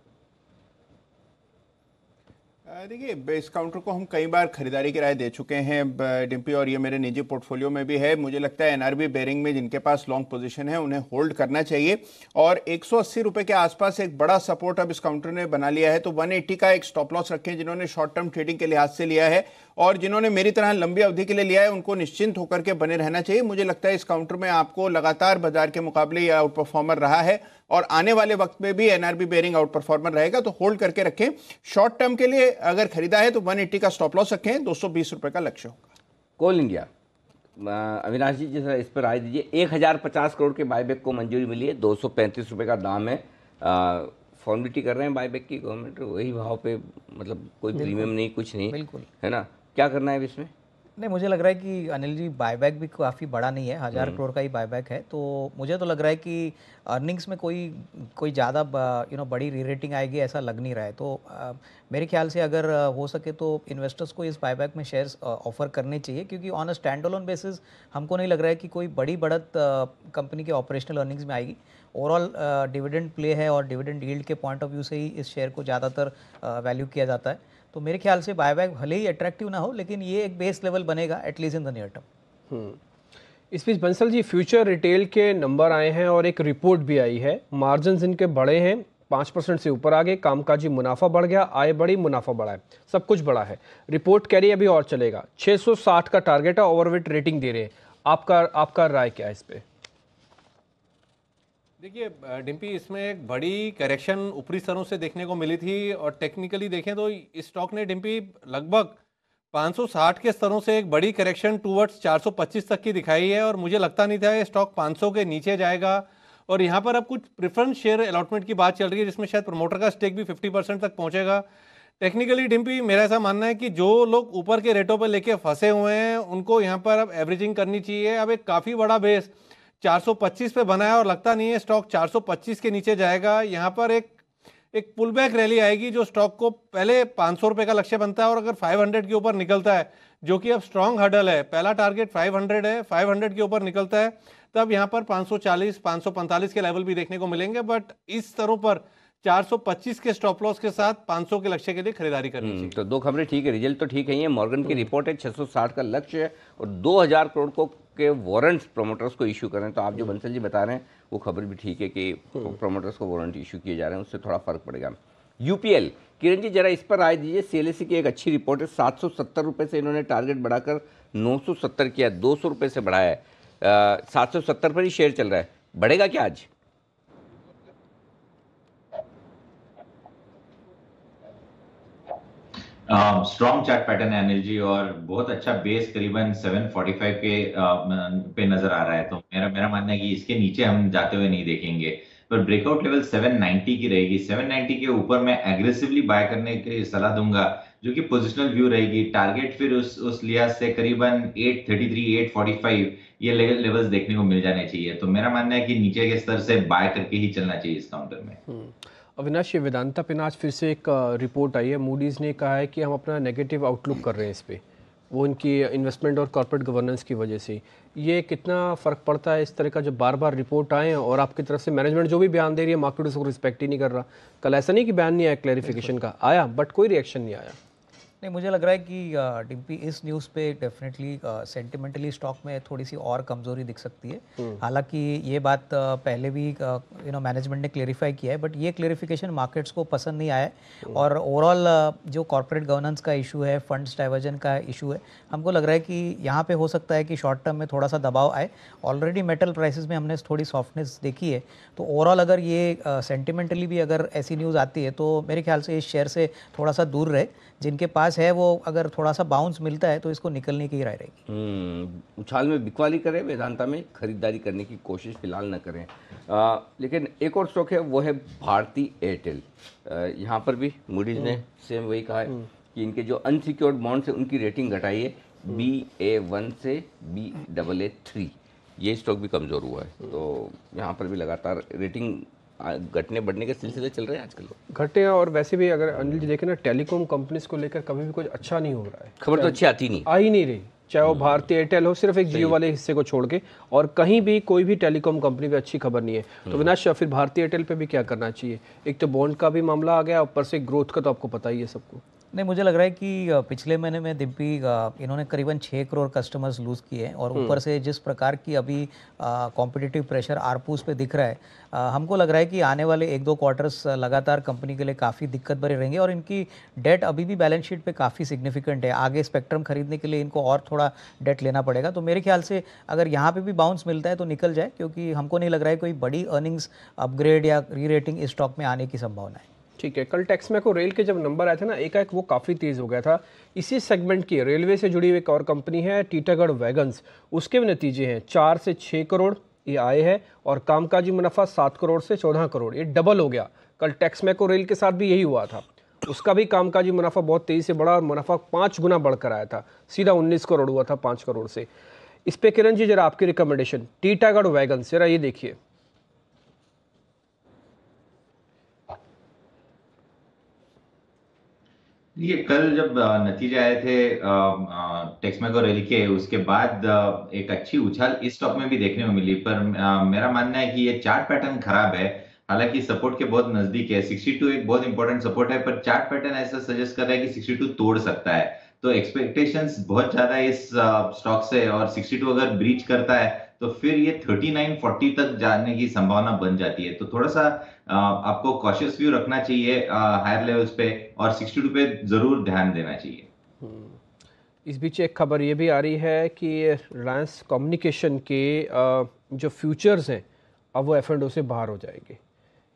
देखिए, इस काउंटर को हम कई बार खरीदारी की राय दे चुके हैं डिम्पी, और ये मेरे निजी पोर्टफोलियो में भी है। मुझे लगता है एनआरबी बेयरिंग में जिनके पास लॉन्ग पोजीशन है उन्हें होल्ड करना चाहिए और 180 रुपए के आसपास एक बड़ा सपोर्ट अब इस काउंटर ने बना लिया है। तो 180 का एक स्टॉप लॉस रखें जिन्होंने शॉर्ट टर्म ट्रेडिंग के लिहाज से लिया है, और जिन्होंने मेरी तरह लंबी अवधि के लिए लिया है उनको निश्चिंत होकर के बने रहना चाहिए। मुझे लगता है इस काउंटर में आपको लगातार बाजार के मुकाबले ये आउट परफॉर्मर रहा है और आने वाले वक्त में भी एनआरबी बेयरिंग आउट परफॉर्मर रहेगा। तो होल्ड करके रखें। शॉर्ट टर्म के लिए अगर खरीदा है तो 180 का स्टॉप लॉस रखें, 220 रुपए का लक्ष्य होगा। कोल इंडिया, अविनाश जी जैसा इस पर राय दीजिए। 1050 करोड़ के बायबैक को मंजूरी मिली है, 235 रुपए का दाम है। फॉर्मेलिटी कर रहे हैं बायबैक की गवर्नमेंट, वही भाव पे, मतलब कोई प्रीमियम नहीं, कुछ नहीं, बिल्कुल है ना। क्या करना है इसमें? नहीं, मुझे लग रहा है कि अनिल जी बायबैक भी काफ़ी बड़ा नहीं है, 1000 करोड़ का ही बायबैक है। तो मुझे तो लग रहा है कि अर्निंग्स में कोई ज़्यादा बड़ी री रेटिंग आएगी ऐसा लग नहीं रहा है। तो मेरे ख्याल से अगर हो सके तो इन्वेस्टर्स को इस बायबैक में शेयर्स ऑफर करने चाहिए, क्योंकि on a stand alone basis हमको नहीं लग रहा है कि कोई बड़ी बढ़त कंपनी के ऑपरेशनल अर्निंग्स में आएगी। ओवरऑल डिविडेंड प्ले है और डिविडेंड यील्ड के पॉइंट ऑफ व्यू से ही इस शेयर को ज़्यादातर वैल्यू किया जाता है। तो मेरे ख्याल से बायबैक भले ही अट्रैक्टिव ना हो, लेकिन ये एक बेस लेवल बनेगा at least in the near term. इस बीच बंसल जी, फ्यूचर रिटेल के नंबर आए हैं और एक रिपोर्ट भी आई है। मार्जिन इनके बढ़े हैं, 5% से ऊपर आ गए, कामकाजी मुनाफा बढ़ गया, आय बढ़ी, मुनाफा बढ़ा है, सब कुछ बढ़ा है। रिपोर्ट कह रही है अभी और चलेगा, 660 का टारगेट है, ओवरवेट रेटिंग दे रहे हैं। आपका राय क्या है इस पे? देखिए डिम्पी, इसमें एक बड़ी करेक्शन ऊपरी स्तरों से देखने को मिली थी और टेक्निकली देखें तो इस स्टॉक ने डिम्पी लगभग 560 के स्तरों से एक बड़ी करेक्शन टूवर्ड्स 425 तक की दिखाई है और मुझे लगता नहीं था ये स्टॉक 500 के नीचे जाएगा। और यहाँ पर अब कुछ प्रेफरेंस शेयर अलॉटमेंट की बात चल रही है जिसमें शायद प्रमोटर का स्टेक भी 50% तक पहुंचेगा। टेक्निकली डिम्पी मेरा ऐसा मानना है कि जो लोग ऊपर के रेटों पर लेके फंसे हुए हैं उनको यहाँ पर अब एवरेजिंग करनी चाहिए। अब एक काफ़ी बड़ा बेस 425 पे बना है और लगता नहीं है स्टॉक 425 के नीचे जाएगा। यहाँ पर एक पुल बैक रैली आएगी जो स्टॉक को पहले 500 रुपए का लक्ष्य बनता है और अगर 500 के ऊपर निकलता है, जो कि अब स्ट्रॉन्ग हर्डल है, पहला टारगेट 500 है, 500 के ऊपर निकलता है तब यहाँ पर 540 545 के लेवल भी देखने को मिलेंगे। बट इस स्तरों पर 425 के स्टॉप लॉस के साथ 500 के लक्ष्य के लिए खरीदारी करनी चाहिए। तो दो खबरें ठीक है, रिजल्ट तो ठीक है। मॉर्गन की रिपोर्ट है 660 का लक्ष्य है और 2000 करोड़ को के वारंट्स प्रोमोटर्स को इशू कर रहे हैं। तो आप जो बंसल जी बता रहे हैं वो खबर भी ठीक है कि प्रोमोटर्स को वारंट इशू किए जा रहे हैं, उससे थोड़ा फर्क पड़ेगा। यूपीएल, किरण जी जरा इस पर राय दीजिए। सीएलएससी की एक अच्छी रिपोर्ट है, 770 रुपये से इन्होंने टारगेट बढ़ाकर 970 किया, 200 रुपये से बढ़ाया है, 770 पर ही शेयर चल रहा है, बढ़ेगा क्या आज? स्ट्रॉन्ग चार्ट पैटर्न है अनिल जी और बहुत अच्छा बेस करीबन 745 के पे नजर आ रहा है। तो मेरा मानना है कि इसके नीचे हम जाते हुए नहीं देखेंगे, पर ब्रेकआउट लेवल 790 की रहेगी। 790 के ऊपर मैं एग्रेसिवली बाय करने की सलाह दूंगा, जो कि पोजिशनल व्यू रहेगी। टारगेट फिर उस लिहाज से करीबन 833 845 ये लेवल्स देखने को मिल जाने चाहिए। तो मेरा मानना है कि नीचे के स्तर से बाय करके ही चलना चाहिए इस काउंटर में। अविनाश, ये वेदांता पे आज फिर से एक रिपोर्ट आई है। मूडीज़ ने कहा है कि हम अपना नेगेटिव आउटलुक कर रहे हैं इस पे, वो इनकी इन्वेस्टमेंट और कॉर्पोरेट गवर्नेंस की वजह से। ये कितना फ़र्क पड़ता है इस तरह का जब बार बार रिपोर्ट आए और आपकी तरफ से मैनेजमेंट जो भी बयान दे रही है मार्केट उसको रिस्पेक्ट ही नहीं कर रहा? कल ऐसा नहीं कि बयान नहीं आया क्लैरिफिकेशन का, आया बट कोई रिएक्शन नहीं आया। नहीं, मुझे लग रहा है कि डिम्पी इस न्यूज़ पे डेफिनेटली सेंटिमेंटली स्टॉक में थोड़ी सी और कमजोरी दिख सकती है। हालांकि ये बात पहले भी मैनेजमेंट ने क्लेरिफाई किया है, बट ये क्लेरिफिकेशन मार्केट्स को पसंद नहीं आया है। और ओवरऑल जो कॉर्पोरेट गवर्नेंस का इशू है, फंड्स डाइवर्जन का इशू है, हमको लग रहा है कि यहाँ पे हो सकता है कि शॉर्ट टर्म में थोड़ा सा दबाव आए। ऑलरेडी मेटल प्राइसेस में हमने थोड़ी सॉफ्टनेस देखी है, तो ओवरऑल अगर ये सेंटिमेंटली भी अगर ऐसी न्यूज़ आती है तो मेरे ख्याल से इस शेयर से थोड़ा सा दूर रहे। जिनके पास है वो अगर थोड़ा सा बाउंस मिलता है तो इसको निकलने की राय रहेगी। उछाल में बिकवाली करें, वेदांता में खरीदारी करने की कोशिश फिलहाल न करें। लेकिन एक और स्टॉक है, वो है भारती एयरटेल। यहाँ पर भी मूडीज ने सेम वही कहा है कि इनके जो अनसिक्योर्ड बॉन्ड्स है उनकी रेटिंग घटाई है BA1 से BAA3। ये स्टॉक भी कमज़ोर हुआ है, तो यहाँ पर भी लगातार रेटिंग घटने बढ़ने के सिलसिले चल रहे हैं आजकल। घटे हैं। और वैसे भी अगर अनिल जी देखें ना, टेलीकॉम कंपनीज को लेकर कभी भी कुछ अच्छा नहीं हो रहा है, खबर तो अच्छी आती नहीं, आ ही नहीं रही, चाहे वो भारती एयरटेल हो, सिर्फ एक जियो वाले हिस्से को छोड़ के, और कहीं भी कोई भी टेलीकॉम कंपनी पे अच्छी खबर नहीं है। तो विनाश, फिर भारती एयरटेल पे भी क्या करना चाहिए? एक तो बॉन्ड का भी मामला आ गया, ऊपर से ग्रोथ का तो आपको पता ही है सबको। नहीं, मुझे लग रहा है कि पिछले महीने में दिम्पी इन्होंने करीबन 6 करोड़ कस्टमर्स लूज़ किए हैं और ऊपर से जिस प्रकार की अभी कॉम्पिटिटिव प्रेशर आरपूस पे दिख रहा है, हमको लग रहा है कि आने वाले 1-2 क्वार्टर्स लगातार कंपनी के लिए काफ़ी दिक्कत भरे रहेंगे। और इनकी डेट अभी भी बैलेंस शीट पे काफ़ी सिग्निफिकेंट है, आगे स्पेक्ट्रम खरीदने के लिए इनको और थोड़ा डेट लेना पड़ेगा। तो मेरे ख्याल से अगर यहाँ पे भी बाउंस मिलता है तो निकल जाए, क्योंकि हमको नहीं लग रहा है कोई बड़ी अर्निंग्स अपग्रेड या री रेटिंग इस स्टॉक में आने की संभावना है। ठीक है। कल टेक्समैको रेल के जब नंबर आए थे ना, एकाएक वो काफ़ी तेज़ हो गया था। इसी सेगमेंट की रेलवे से जुड़ी हुई एक और कंपनी है टीटागढ़ वैगन्स, उसके भी नतीजे हैं 4 से 6 करोड़ ये आए हैं और कामकाजी मुनाफा 7 करोड़ से 14 करोड़, ये डबल हो गया। कल टेक्समैको रेल के साथ भी यही हुआ था, उसका भी कामकाजी मुनाफा बहुत तेज़ी से बढ़ा और मुनाफा 5 गुना बढ़कर आया था, सीधा 19 करोड़ हुआ था 5 करोड़ से। इस पे किरण जी जरा आपकी रिकमेंडेशन, टीटागढ़ वैगन्स, जरा ये देखिए। ये कल जब नतीजे आए थे टेक्समैको रेल के, उसके बाद एक अच्छी उछाल इस स्टॉक में भी देखने को मिली, पर मेरा मानना है कि ये चार्ट पैटर्न खराब है। हालांकि सपोर्ट के बहुत नजदीक है, 62 एक बहुत इंपॉर्टेंट सपोर्ट है, पर चार्ट पैटर्न ऐसा सजेस्ट कर रहा है कि 62 तोड़ सकता है। तो एक्सपेक्टेशंस बहुत ज्यादा है इस स्टॉक से, और 62 अगर ब्रीच करता है तो फिर ये 3940 तक जाने की संभावना बन जाती है। तो थोड़ा सा आपको कॉशियस व्यू रखना चाहिए हायर लेवल्स पे, और 62 पे जरूर ध्यान देना चाहिए। इस बीच एक खबर ये भी आ रही है कि रिलायंस कम्युनिकेशन के जो फ्यूचर्स हैं अब वो F&O से बाहर हो जाएंगे।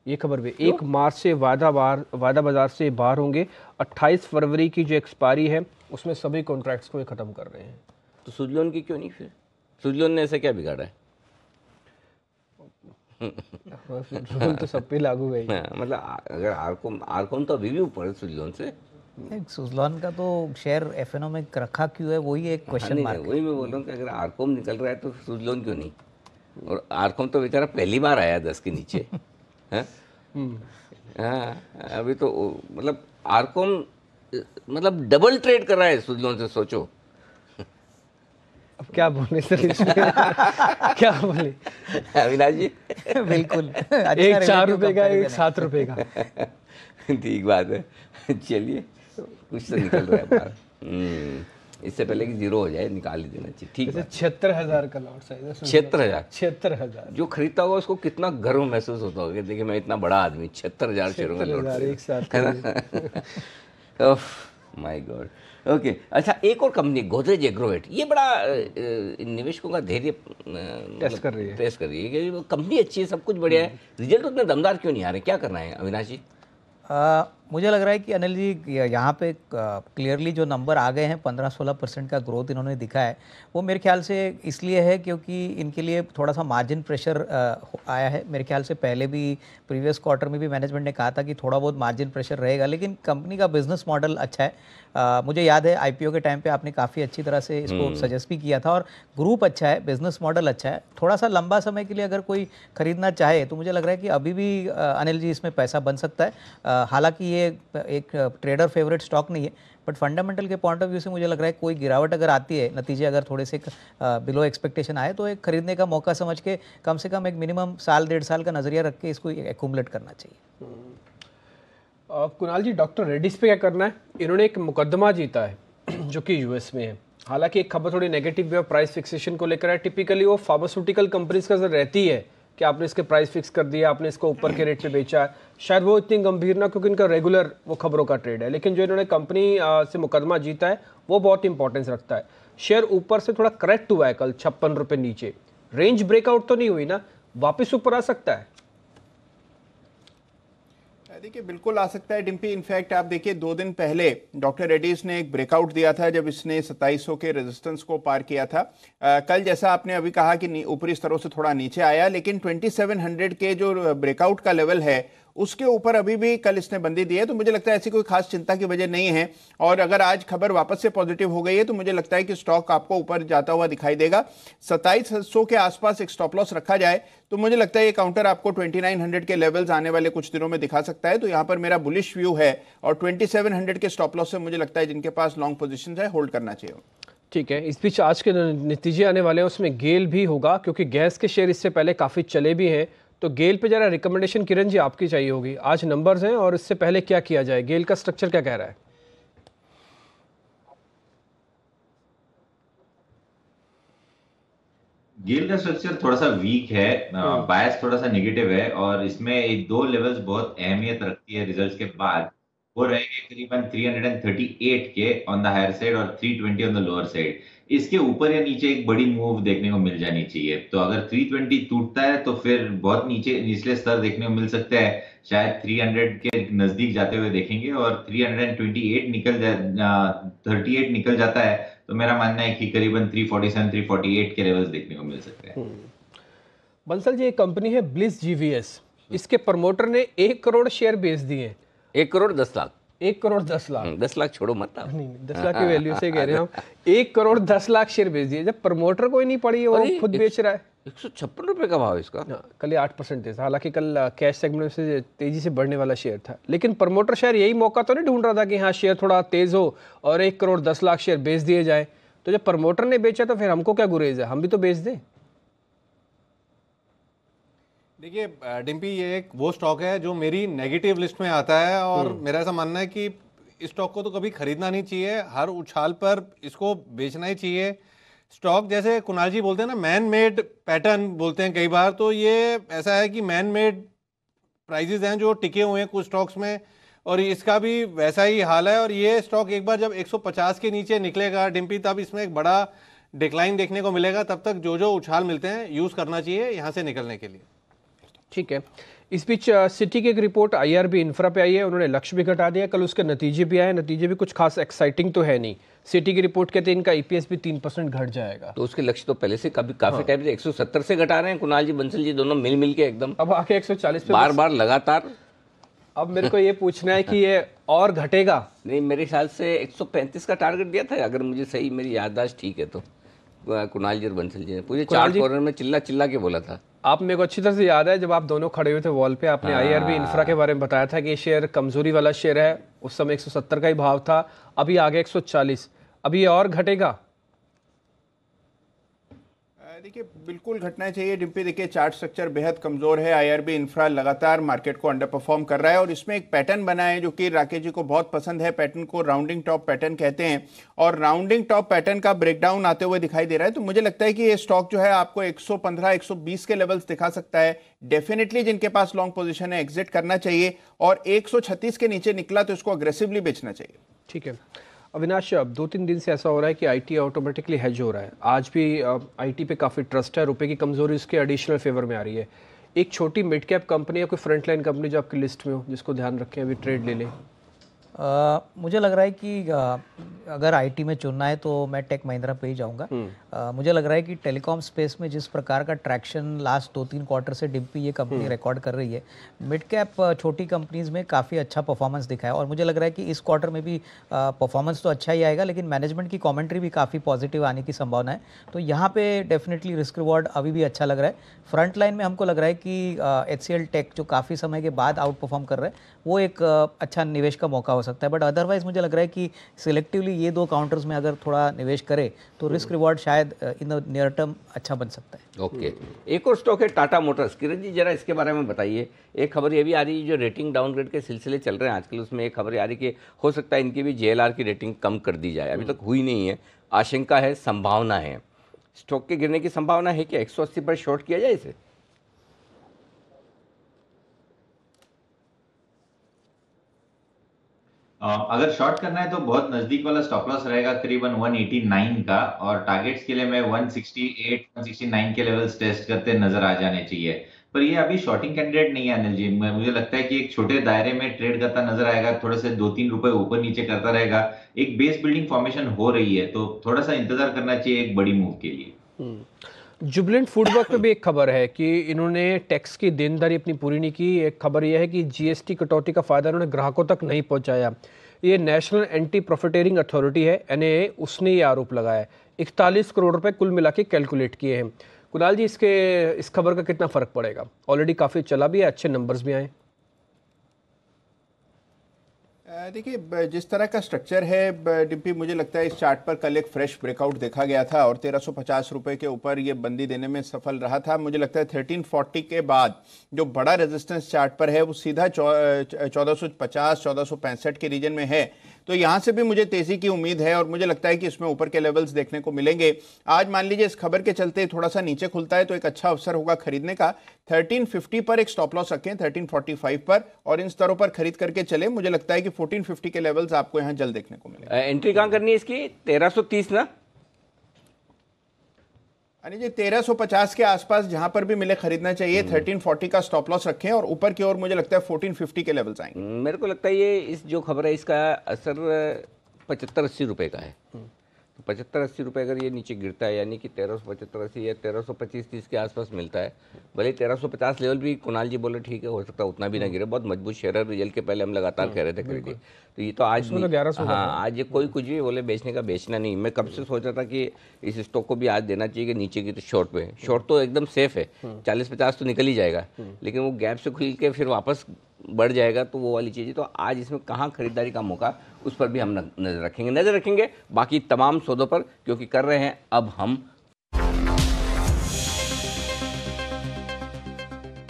ये खबर भी 1 मार्च से वायदा बाजार से बाहर होंगे। 28 फरवरी की जो एक्सपायरी है उसमें सभी कॉन्ट्रैक्ट्स को ये ख़त्म कर रहे हैं। तो सुजलोन की क्यों नहीं? फिर सुजलोन ने ऐसे क्या बिगाड़ा है? रूल तो सब पे लागू है। मतलब अगर आरकॉम तो अभी भी ऊपर है सुजलोन से। सुजलॉन का तो शेयर F&O में रखा क्यों है, वही एक क्वेश्चन मार्क। वही मैं बोल रहा हूँ कि अगर आरकॉम निकल रहा है तो सुजलोन क्यों नहीं? और आरकॉम तो बेचारा पहली बार आया 10 के नीचे। हाँ, अभी तो मतलब आरकॉम मतलब डबल ट्रेड कर रहा है सुजलोन से, सोचो। अब क्या बोले सर इसमें? क्या बोले अविनाश जी? बिल्कुल एक 4 रुपए का, एक 7 रुपए का। ठीक बात है। चलिए, कुछ तो निकल रहा है बाहर। इससे पहले कि जीरो हो जाए निकाल ही देना चाहिए। ठीक है। 76,000 का लॉट साइज है। 76,000? 76,000। जो खरीदता होगा उसको कितना गर्व महसूस होता होगा, देखिए मैं इतना बड़ा आदमी 76,000 शेयरों का लॉट एक साथ, है ना? My God. ओके, अच्छा एक और कंपनी गोदरेज एग्रोवेट, ये बड़ा निवेशकों का धैर्य टेस्ट कर रही है कि कंपनी अच्छी है, सब कुछ बढ़िया है, रिजल्ट उतने दमदार क्यों नहीं आ रहे? क्या करना है अविनाश जी? मुझे लग रहा है कि अनिल जी यहाँ पे क्लियरली जो नंबर आ गए हैं 15-16% का ग्रोथ इन्होंने दिखा है, वो मेरे ख्याल से इसलिए है क्योंकि इनके लिए थोड़ा सा मार्जिन प्रेशर आया है। मेरे ख्याल से पहले भी प्रीवियस क्वार्टर में भी मैनेजमेंट ने कहा था कि थोड़ा बहुत मार्जिन प्रेशर रहेगा, लेकिन कंपनी का बिजनेस मॉडल अच्छा है। मुझे याद है IPO के टाइम पे आपने काफ़ी अच्छी तरह से इसको सजेस्ट भी किया था, और ग्रुप अच्छा है, बिजनेस मॉडल अच्छा है। थोड़ा सा लंबा समय के लिए अगर कोई खरीदना चाहे तो मुझे लग रहा है कि अभी भी अनिल जी इसमें पैसा बन सकता है। हालांकि ये एक ट्रेडर फेवरेट स्टॉक नहीं है, बट फंडामेंटल के पॉइंट ऑफ व्यू से मुझे लग रहा है कोई गिरावट अगर आती है, नतीजे अगर थोड़े से बिलो एक्सपेक्टेशन आए, तो एक खरीदने का मौका समझ के कम से कम एक मिनिमम साल 1.5 साल का नजरिया रख के इसको एक्यूमुलेट करना चाहिए। कुणाल जी, डॉक्टर रेड्डीज पे क्या करना है? इन्होंने एक मुकदमा जीता है जो कि US में है। हालांकि एक खबर थोड़ी नेगेटिव भी प्राइस फिक्सेशन को लेकर है। टिपिकली वो फार्मास्यूटिकल कंपनीज का रहती है कि आपने इसके प्राइस फिक्स कर दिया, आपने इसको ऊपर के रेट पे बेचा है, शायद वो इतनी गंभीर ना, क्योंकि इनका रेगुलर वो खबरों का ट्रेड है। लेकिन जो इन्होंने कंपनी से मुकदमा जीता है वो बहुत इंपॉर्टेंस रखता है। शेयर ऊपर से थोड़ा करेक्ट हुआ है कल 56 रुपये नीचे, रेंज ब्रेकआउट तो नहीं हुई ना, वापस ऊपर आ सकता है? देखिए बिल्कुल आ सकता है डिम्पी। इनफैक्ट आप देखिए 2 दिन पहले डॉक्टर रेड्डीज ने एक ब्रेकआउट दिया था जब इसने 2700 के रेजिस्टेंस को पार किया था। कल जैसा आपने अभी कहा कि ऊपरी स्तरों से थोड़ा नीचे आया, लेकिन 2700 के जो ब्रेकआउट का लेवल है उसके ऊपर अभी भी कल इसने बंदी दी है। तो मुझे लगता है ऐसी कोई खास चिंता की वजह नहीं है, और अगर आज खबर वापस से पॉजिटिव हो गई है तो मुझे लगता है कि स्टॉक आपको ऊपर जाता हुआ दिखाई देगा। 2700 के आसपास एक स्टॉप लॉस रखा जाए तो मुझे लगता है ये काउंटर आपको 2900 के लेवल्स आने वाले कुछ दिनों में दिखा सकता है। तो यहां पर मेरा बुलिश व्यू है, और 2700 के स्टॉप लॉस से मुझे लगता है जिनके पास लॉन्ग पोजीशंस है होल्ड करना चाहिए। ठीक है। इस बीच आज के नतीजे आने वाले हैं, उसमें गेल भी होगा, क्योंकि गैस के शेयर इससे पहले काफ़ी चले भी हैं। तो गेल पे जरा रिकमेंडेशन किरण जी आपकी चाहिए होगी। आज नंबर्स हैं और इससे पहले क्या किया जाए, गेल का स्ट्रक्चर क्या कह रहा है? गेल का स्ट्रक्चर थोड़ा सा वीक है, बायस थोड़ा सा नेगेटिव है, और इसमें एक 2 लेवल्स बहुत अहमियत रखती है रिजल्ट्स के बाद। वो रहेंगे करीबन 338 के ऑन द हायर साइड और 320 ऑन द लोअर साइड। इसके ऊपर या नीचे एक बड़ी मूव देखने को मिल जानी चाहिए। तो अगर 320 टूटता है तो फिर बहुत निचले स्तर देखने को मिल सकते हैं, शायद 300 के नजदीक जाते हुए देखेंगे, और 38 निकल जाता है तो मेरा मानना है कि करीबन 347 348 के लेवल्स देखने को मिल सकते हैं। बंसल जी, एक कंपनी है ब्लिस GVS, इसके प्रमोटर ने 1 करोड़ शेयर बेच दिए। 1 करोड़ 10 लाख? 1 करोड़ 10 लाख। 10 लाख छोड़ो मत, नहीं 10 लाख की वैल्यू से कह रहे हैं हम। 1 करोड़ 10 लाख शेयर बेच दिए, जब प्रमोटर कोई नहीं पड़ी है, वो खुद बेच रहा है। 156 रुपए का भाव इसका। कल 8% था। हालांकि कल कैश सेगमेंट से तेजी से बढ़ने वाला शेयर था, लेकिन प्रमोटर शेयर यही मौका तो नहीं ढूंढ रहा था कि हाँ शेयर थोड़ा तेज हो और 1 करोड़ 10 लाख शेयर बेच दिए जाए। तो जब प्रमोटर ने बेचा तो फिर हमको क्या गुरेज है, हम भी तो बेच दें। देखिए डिम्पी, ये एक वो स्टॉक है जो मेरी नेगेटिव लिस्ट में आता है, और मेरा ऐसा मानना है कि इस स्टॉक को तो कभी खरीदना नहीं चाहिए, हर उछाल पर इसको बेचना ही चाहिए। स्टॉक जैसे कुणाल जी बोलते हैं ना, मैन मेड पैटर्न बोलते हैं कई बार, तो ये ऐसा है कि मैन मेड प्राइजेज हैं जो टिके हुए हैं कुछ स्टॉक्स में, और इसका भी वैसा ही हाल है। और ये स्टॉक एक बार जब 150 के नीचे निकलेगा डिम्पी, तब इसमें एक बड़ा डिक्लाइन देखने को मिलेगा। तब तक जो जो उछाल मिलते हैं यूज करना चाहिए यहाँ से निकलने के लिए। ठीक है। इस बीच सिटी की एक रिपोर्ट IRB इंफ्रा पे आई है, उन्होंने लक्ष्य भी घटा दिया, कल उसके नतीजे भी आए, नतीजे भी कुछ खास एक्साइटिंग तो है नहीं। सिटी की रिपोर्ट कहते हैं इनका EPS भी 3% घट जाएगा। तो उसके लक्ष्य तो पहले से काफी टाइम से 170 से घटा रहे हैं कुणाल जी, बंसल जी, दोनों मिल के एकदम अब आके 140 पे बार लगातार। अब मेरे को ये पूछना है कि ये और घटेगा? नहीं, मेरे ख्याल से 135 का टारगेट दिया था, अगर मुझे सही मेरी याददाश्त ठीक है तो कुणाल जी और बंसल जी ने पूरे चार्ट कॉर्नर में चिल्ला के बोला था। आप मेरे को अच्छी तरह से याद है जब आप दोनों खड़े हुए थे वॉल पे, आपने IRB इंफ्रा के बारे में बताया था कि ये शेयर कमजोरी वाला शेयर है। उस समय 170 का ही भाव था, अभी आगे 140, अभी ये और घटेगा? देखिए बिल्कुल घटना चाहिए डिम्पी। देखिए चार्ट स्ट्रक्चर बेहद कमजोर है, IRB इंफ्रा लगातार मार्केट को अंडर परफॉर्म कर रहा है, और इसमें एक पैटर्न बना है जो कि राकेश जी को बहुत पसंद है। पैटर्न को राउंडिंग टॉप पैटर्न कहते हैं, और राउंडिंग टॉप पैटर्न का ब्रेकडाउन आते हुए दिखाई दे रहा है। तो मुझे लगता है कि ये स्टॉक जो है आपको 115 120 के लेवल्स दिखा सकता है। डेफिनेटली जिनके पास लॉन्ग पोजीशन है एग्जिट करना चाहिए, और 136 के नीचे निकला तो इसको अग्रेसिवली बेचना चाहिए। ठीक है अविनाश, अब 2-3 दिन से ऐसा हो रहा है कि IT ऑटोमेटिकली हेज हो रहा है। आज भी IT पे काफ़ी ट्रस्ट है, रुपए की कमजोरी उसके एडिशनल फेवर में आ रही है। एक छोटी मिड कैप कंपनी या कोई फ्रंट लाइन कंपनी जो आपकी लिस्ट में हो जिसको ध्यान रखें, अभी ट्रेड ले लें? मुझे लग रहा है कि अगर IT में चुनना है तो मैं टेक महिंद्रा पे ही जाऊंगा। मुझे लग रहा है कि टेलीकॉम स्पेस में जिस प्रकार का ट्रैक्शन लास्ट 2-3 क्वार्टर से डिम्पी ये कंपनी रिकॉर्ड कर रही है, मिड कैप छोटी कंपनीज में काफ़ी अच्छा परफॉर्मेंस दिखा है, और मुझे लग रहा है कि इस क्वार्टर में भी परफॉर्मेंस तो अच्छा ही आएगा, लेकिन मैनेजमेंट की कॉमेंट्री भी काफ़ी पॉजिटिव आने की संभावना है। तो यहाँ पे डेफिनेटली रिस्क रिवॉर्ड अभी भी अच्छा लग रहा है। फ्रंट लाइन में हमको लग रहा है कि HCL टेक जो काफ़ी समय के बाद आउट परफॉर्म कर रहा है, वो एक अच्छा निवेश का मौका हो सकता है। बट अदरवाइज मुझे लग रहा है कि सिलेक्टिवली ये दो काउंटर्स में अगर थोड़ा निवेश करे तो रिस्क रिवॉर्ड शायद इन द नियर टर्म अच्छा बन सकता है। ओके। एक और स्टॉक है टाटा मोटर्स। किरण जी जरा इसके बारे में बताइए। एक खबर ये भी आ रही है जो रेटिंग डाउनग्रेड के सिलसिले चल रहे हैं आजकल, उसमें एक खबर आ रही है कि हो सकता है इनकी भी JLR की रेटिंग कम कर दी जाए। अभी तक हुई नहीं है, आशंका है, संभावना है। स्टॉक के गिरने की संभावना है कि 180 पर शॉर्ट किया जाए इसे? अगर शॉर्ट करना है तो बहुत नजदीक वाला स्टॉप लॉस रहेगा करीबन 189 का, और टारगेट्स के लिए मैं 168 169 के लेवल्स टेस्ट करते नजर आ जाने चाहिए। पर ये अभी शॉर्टिंग कैंडिडेट नहीं है अनिल जी। मुझे लगता है कि एक छोटे दायरे में ट्रेड करता नजर आएगा, थोड़े से 2-3 रुपए ऊपर नीचे करता रहेगा। एक बेस बिल्डिंग फॉर्मेशन हो रही है तो थोड़ा सा इंतजार करना चाहिए एक बड़ी मूव के लिए। जुबलेंट फूडवर्क में भी एक खबर है कि इन्होंने टैक्स की देनदारी अपनी पूरी नहीं की। एक खबर यह है कि GST कटौती का फायदा इन्होंने ग्राहकों तक नहीं पहुंचाया। ये नेशनल एंटी प्रॉफिटेरिंग अथॉरिटी है, NAA, उसने ये आरोप लगाया है। 41 करोड़ रुपए कुल मिला के कैलकुलेट किए हैं। कुणाल जी इस खबर का कितना फर्क पड़ेगा? ऑलरेडी काफी चला भी है, अच्छे नंबर्स भी आए। देखिए जिस तरह का स्ट्रक्चर है डिम्पी, मुझे लगता है इस चार्ट पर कल एक फ्रेश ब्रेकआउट देखा गया था और 1350 रुपए के ऊपर ये बंदी देने में सफल रहा था। मुझे लगता है 1340 के बाद जो बड़ा रेजिस्टेंस चार्ट पर है वो सीधा 1450 1465 के रीजन में है। तो यहां से भी मुझे तेजी की उम्मीद है और मुझे लगता है कि इसमें ऊपर के लेवल्स देखने को मिलेंगे। आज मान लीजिए इस खबर के चलते थोड़ा सा नीचे खुलता है तो एक अच्छा अवसर होगा खरीदने का। 1350 पर एक स्टॉप लॉस रखें, 1345 पर, और इन स्तरों पर खरीद करके चले। मुझे लगता है कि 1450 के लेवल्स आपको यहां जल्द देखने को मिलेंगे। एंट्री कहां करनी है इसकी? 1330 ना? यानी जी 1350 के आसपास जहां पर भी मिले खरीदना चाहिए। 1340 का स्टॉप लॉस रखें और ऊपर की ओर मुझे लगता है 1450 के लेवल्स आएंगे। मेरे को लगता है ये इस जो खबर है इसका असर 75-80 रुपए का है। तो 75-80 रुपए अगर ये नीचे गिरता है, यानी कि 1375-80 या 1325-30 के आसपास मिलता है, भले 1350 लेवल भी कुणाल जी बोले ठीक है, हो सकता है उतना भी ना गिरे। बहुत मजबूत शेयर है, रिजल्ट के पहले हम लगातार कह रहे थे खरीदिए। तो ये तो आज हाँ, आज ये कोई कुछ भी बोले बेचने का बेचना नहीं। मैं कब से सोच रहा था कि इस स्टॉक को भी आज देना चाहिए कि नीचे की तो शॉर्ट पे। शॉर्ट तो एकदम सेफ है, 40-50 तो निकल ही जाएगा, लेकिन वो गैप से खुल के फिर वापस बढ़ जाएगा तो वो वाली चीज़ है। तो आज इसमें कहाँ खरीदारी का मौका, उस पर भी हम नज़र रखेंगे बाकी तमाम सौदों पर, क्योंकि कर रहे हैं अब हम